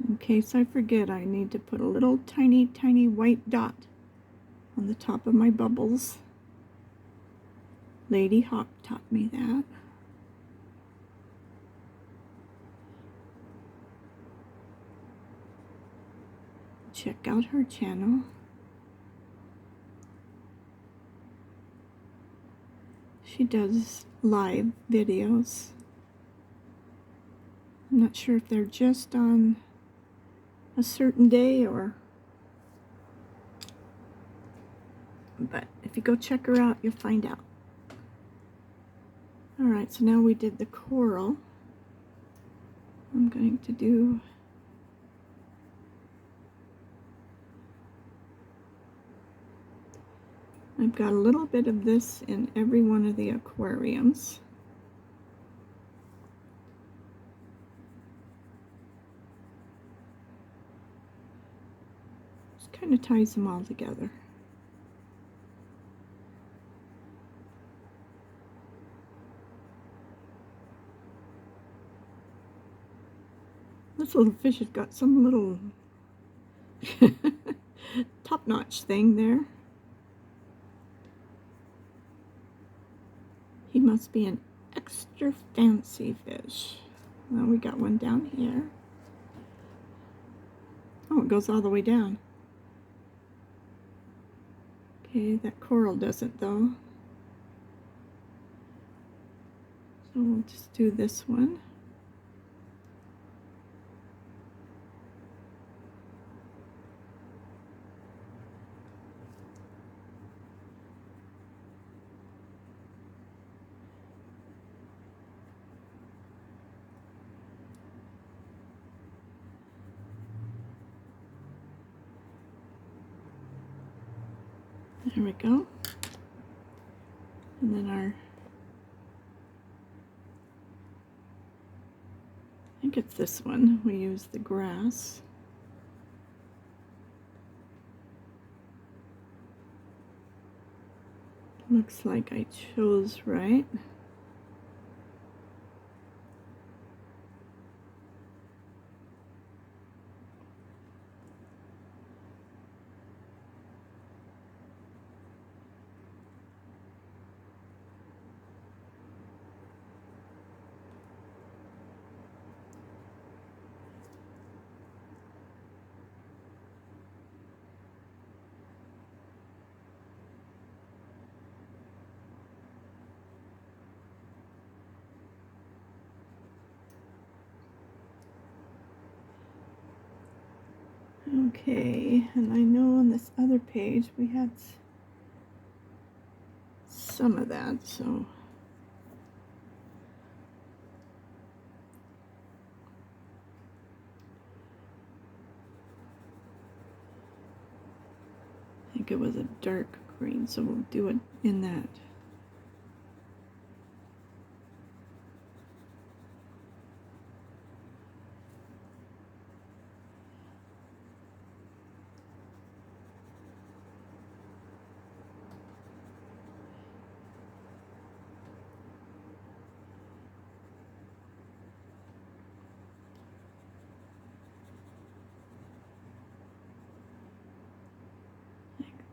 In case I forget, I need to put a little tiny, tiny white dot on the top of my bubbles. Lady Hawk taught me that. Check out her channel. She does live videos. I'm not sure if they're just on a certain day but if you go check her out, you'll find out. Alright, so now we did the coral. I'm going to do I've got a little bit of this in every one of the aquariums. Just kind of ties them all together. This little fish has got some little top-notch thing there. He must be an extra fancy fish. Well, we got one down here. Oh, it goes all the way down. Okay, that coral doesn't though. So we'll just do this one. There we go. And then I think it's this one. We use the grass. Looks like I chose right. Okay, and I know on this other page we had some of that, so I think it was a dark green, so we'll do it in that.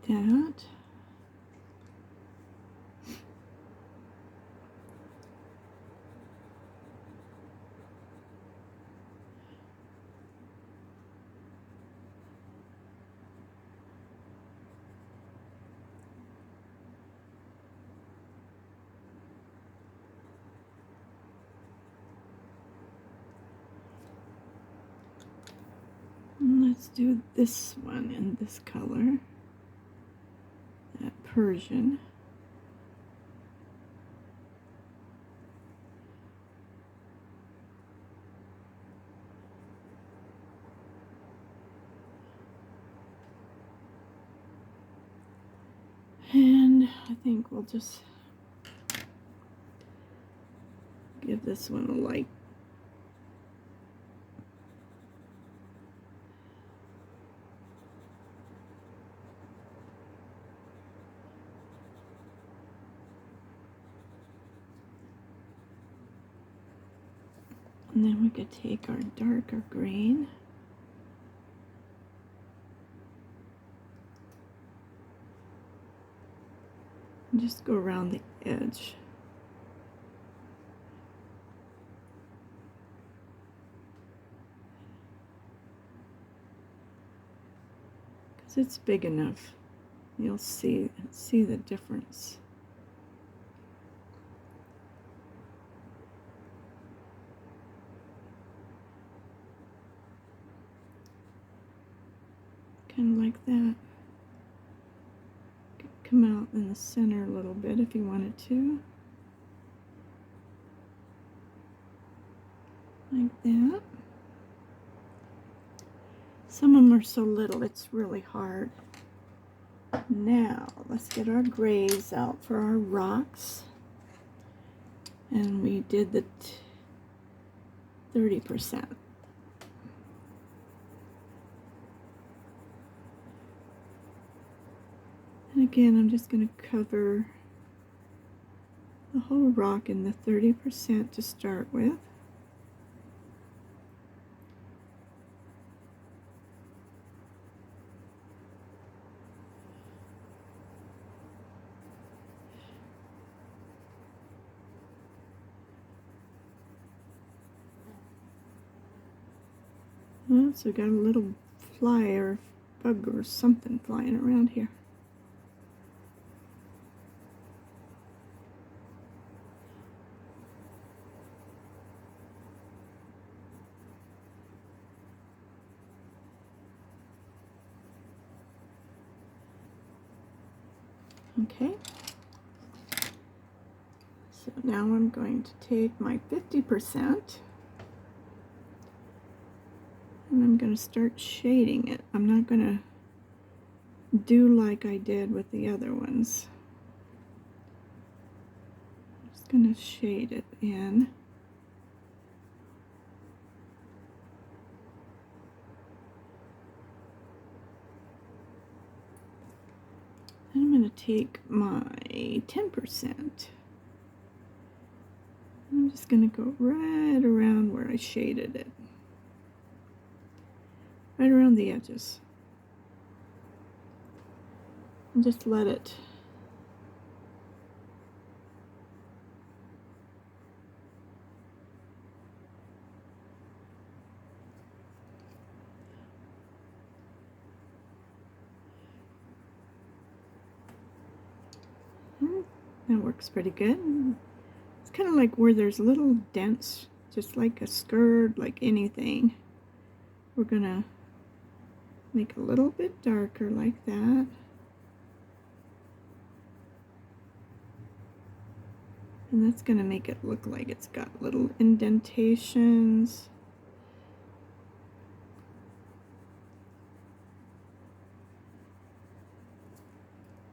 That. And let's do this one in this color. That Persian. And I think we'll just give this one a light. And then we could take our darker green. And just go around the edge. Because it's big enough. You'll see the difference. kind of like that. Come out in the center a little bit if you wanted to. Like that. Some of them are so little, it's really hard. Now, let's get our grays out for our rocks. And we did the 30%. And again, I'm just going to cover the whole rock in the 30% to start with. Oh, so we got a little fly or bug or something flying around here. Okay. So now I'm going to take my 50% and I'm going to start shading it. I'm not going to do like I did with the other ones. I'm just going to shade it in. And I'm going to take my 10%. I'm just going to go right around where I shaded it. Right around the edges. And just let it that works pretty good. It's kind of like where there's little dents, just like a skirt, like anything. We're gonna make a little bit darker like that. And that's gonna make it look like it's got little indentations.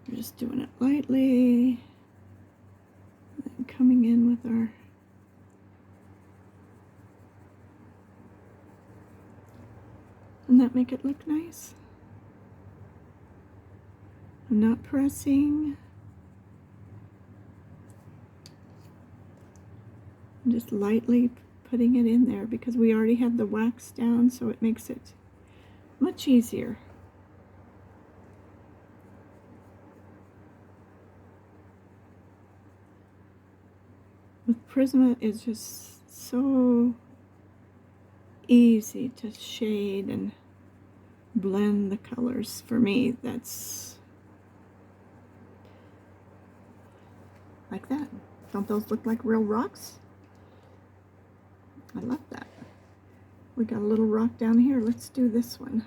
We're just doing it lightly. And coming in with our and that make it look nice. I'm not pressing. I'm just lightly putting it in there because we already have the wax down, so it makes it much easier. With Prisma, it's just so easy to shade and blend the colors. For me, that's like that. Don't those look like real rocks? I love that. We got a little rock down here. Let's do this one.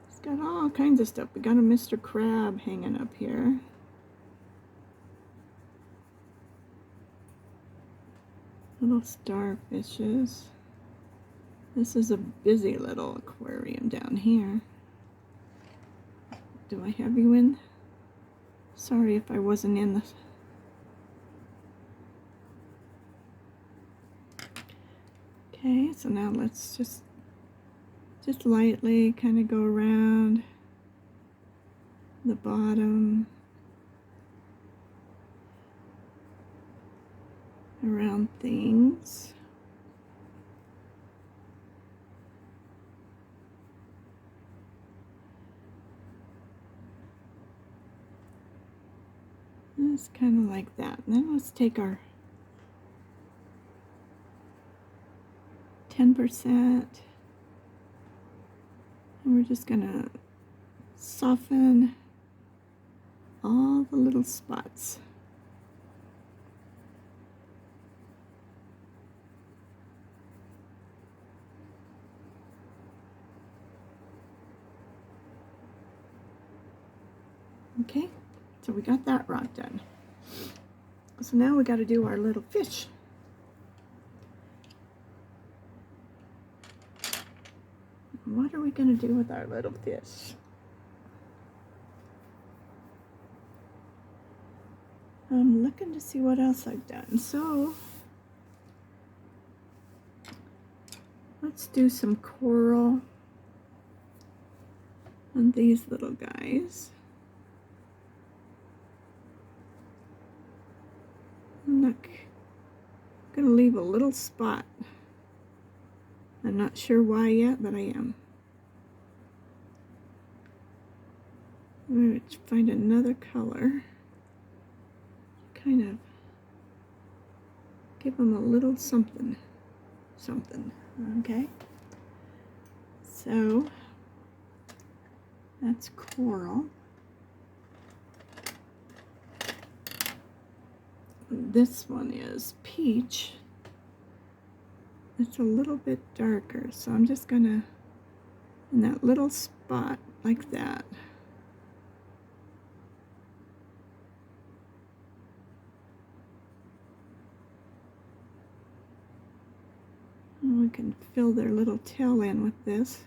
It's got all kinds of stuff. We got a Mr. Crab hanging up here. Little starfishes. This is a busy little aquarium down here. Do I have you in? Sorry if I wasn't in the... Okay, so now let's just lightly kind of go around the bottom, around things. It's kind of like that. And then let's take our 10% and we're just gonna soften all the little spots. Okay, so we got that rock done. So now we got to do our little fish. What are we going to do with our little fish? I'm looking to see what else I've done. So let's do some coral on these little guys. I'm going to leave a little spot. I'm not sure why yet, but I am. I'm going to find another color. Kind of give them a little something. Okay? So that's coral. This one is peach. It's a little bit darker, so I'm just gonna, in that little spot like that. And we can fill their little tail in with this.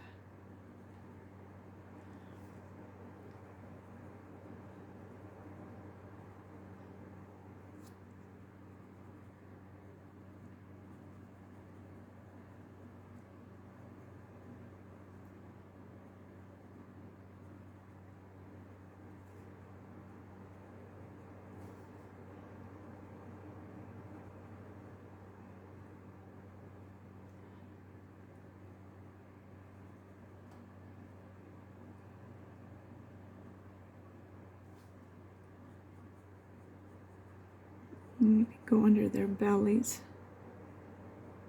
Maybe go under their bellies.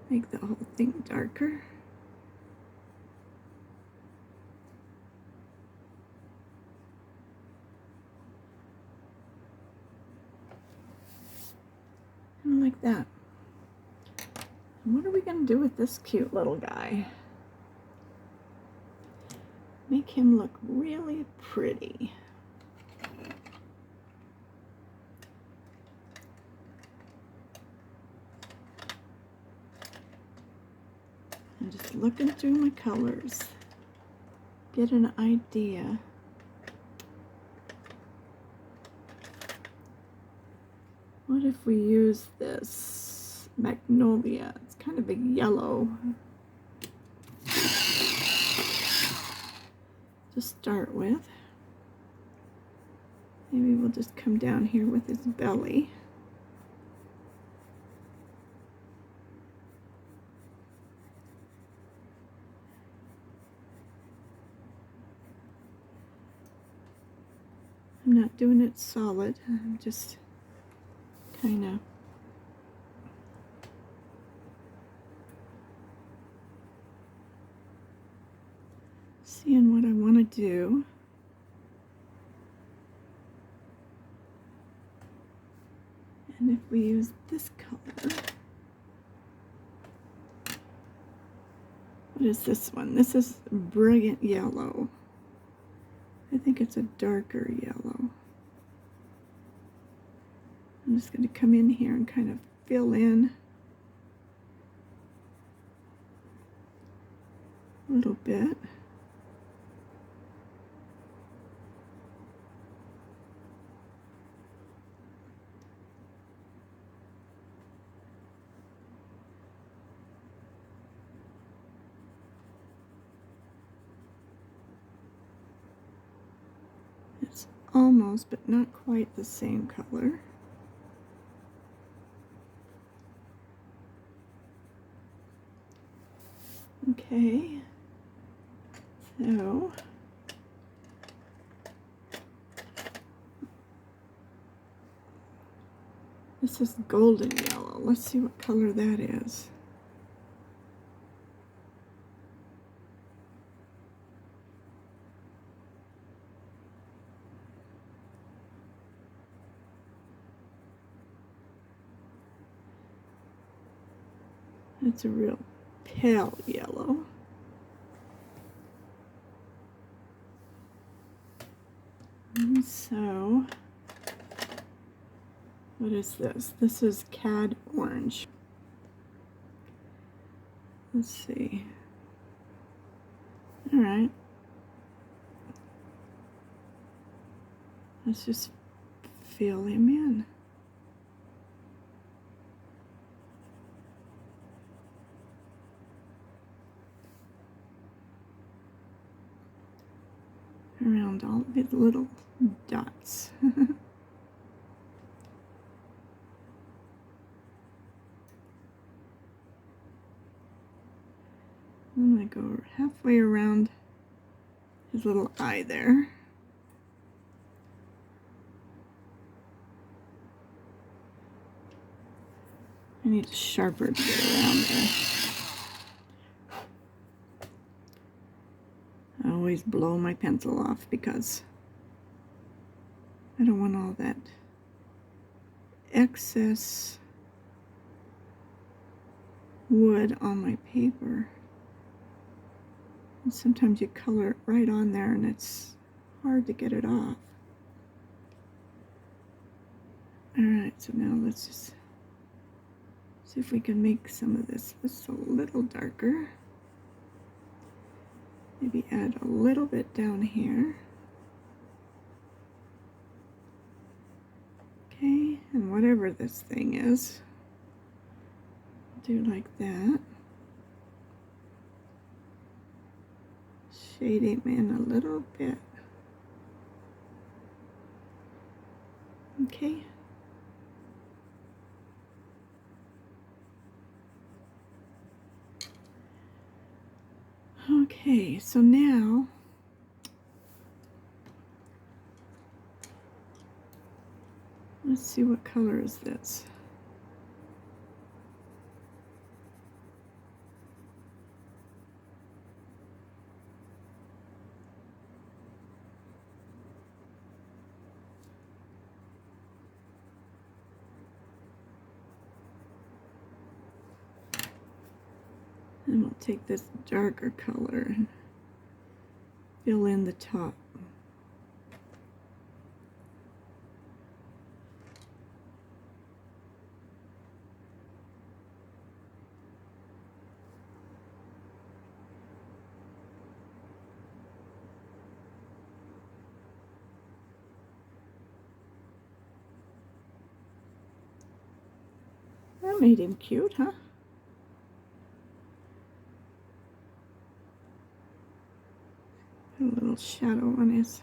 Make the whole thing darker. And like that. And what are we going to do with this cute little guy? Make him look really pretty. I'm just looking through my colors, get an idea. What if we use this magnolia? It's kind of a yellow to start with. Maybe we'll just come down here with his belly. I'm not doing it solid, I'm just kind of seeing what I want to do. And if we use this color, what is this one? This is brilliant yellow. I think it's a darker yellow. I'm just going to come in here and kind of fill in a little bit. It's almost, but not quite the same color. Okay, so this is golden yellow. Let's see what color that is. It's a real pale yellow. And so, what is this? This is Cad Orange. Let's see. All right. Let's just fill him in. Around all of his little dots. I'm going to go halfway around his little eye there. I need a sharper to get around there. I always blow my pencil off because I don't want all that excess wood on my paper. And sometimes you color it right on there and it's hard to get it off. Alright, so now let's just see if we can make some of this just a little darker. Maybe add a little bit down here. Okay, and whatever this thing is, do like that. Shade him in a little bit. Okay. Okay, so now let's see, what color is this? And we'll take this darker color and fill in the top. That made him cute, huh? A little shadow on his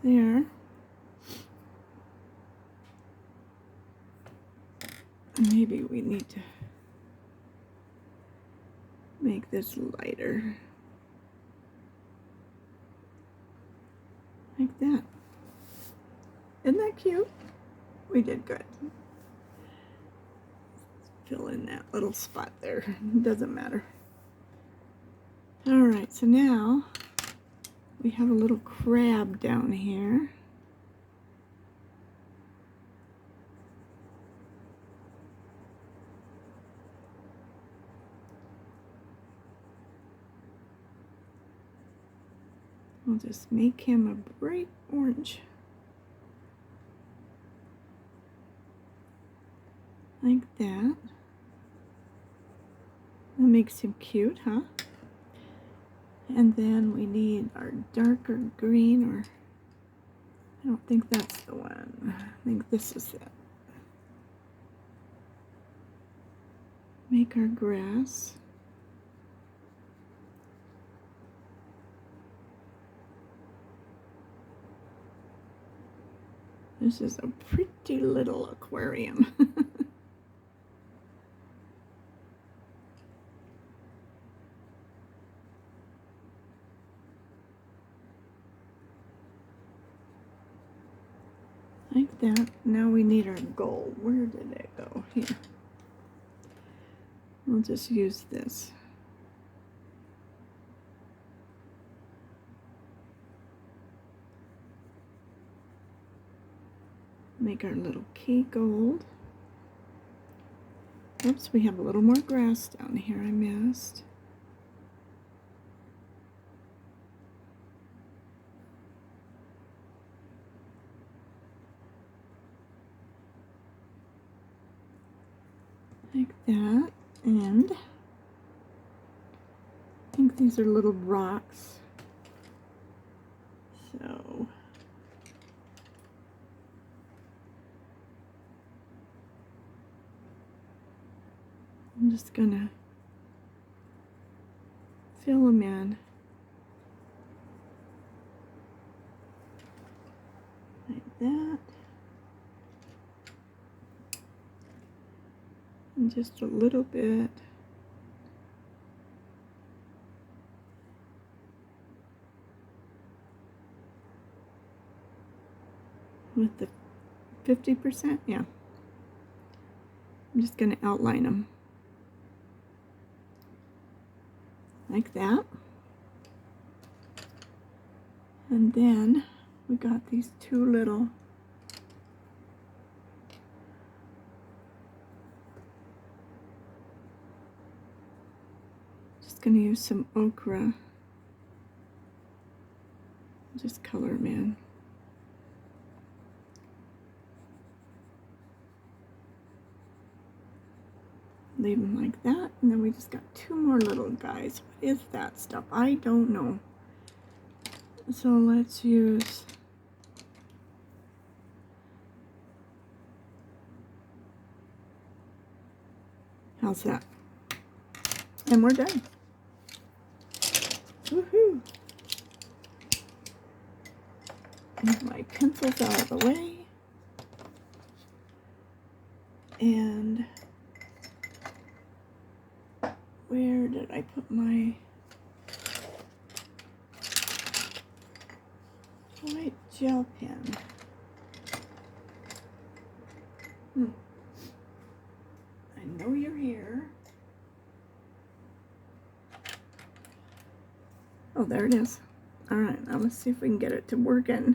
there. And maybe we need to make this lighter. Like that. Isn't that cute? We did good. Fill in that little spot there. Doesn't matter. Alright, so now we have a little crab down here. We'll just make him a bright orange. Like that. That makes him cute, huh? And then we need our darker green, or I don't think that's the one. I think this is it. Make our grass. This is a pretty little aquarium. Like that. Now we need our gold. Where did it go? Here. We'll just use this. Make our little key gold. Oops, we have a little more grass down here I missed. like that. And I think these are little rocks. So I'm just gonna fill them in like that. And just a little bit. With the 50%, yeah. I'm just going to outline them like that. And then we got these two little going to use some ochre. Just color them in. Leave them like that. And then we just got two more little guys. What is that stuff? I don't know. So let's use how's that? And we're done. Woohoo! Move my pencils out of the way. And where did I put my white gel pen? I know you're here. Oh, there it is. All right, now let's see if we can get it to work in.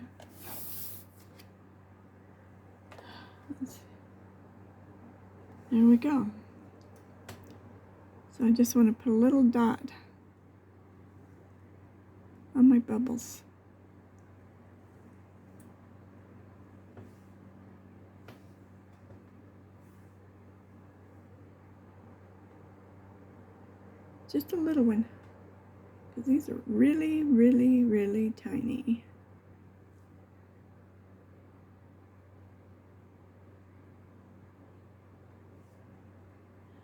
There we go. So I just want to put a little dot on my bubbles. Just a little one, because these are really, really, really tiny.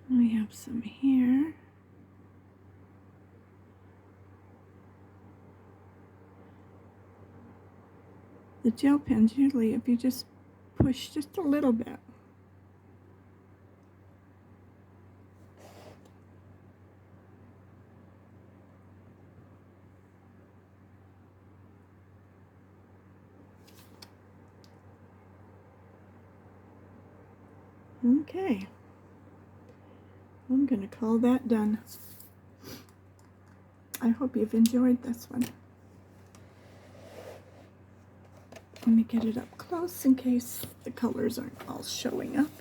We have some here. The gel pens, usually if you just push just a little bit, okay. I'm going to call that done. I hope you've enjoyed this one. Let me get it up close in case the colors aren't all showing up.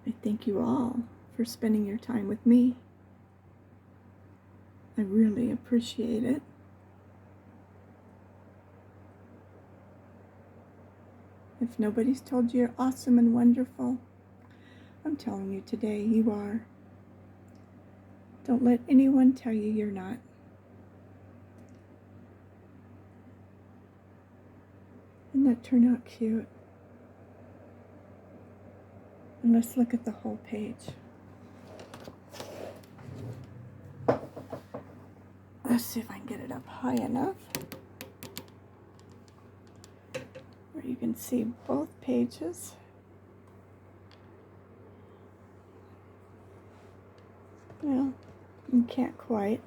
I thank you all for spending your time with me. I really appreciate it. If nobody's told you you're awesome and wonderful, I'm telling you today you are. Don't let anyone tell you you're not. Didn't that turn out cute? And let's look at the whole page. Let's see if I can get it up high enough where you can see both pages. Well, you can't quite.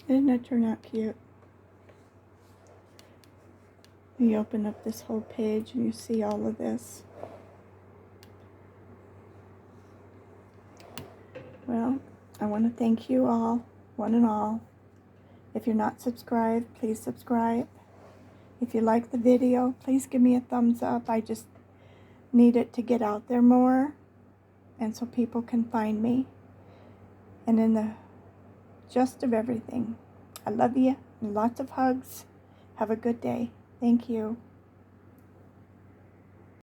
Didn't that turn out cute? You open up this whole page and you see all of this. Well, I want to thank you all, one and all. If you're not subscribed, please subscribe. If you like the video, please give me a thumbs up. I just need it to get out there more, and so people can find me. And in the gist of everything, I love you, and lots of hugs. Have a good day. Thank you.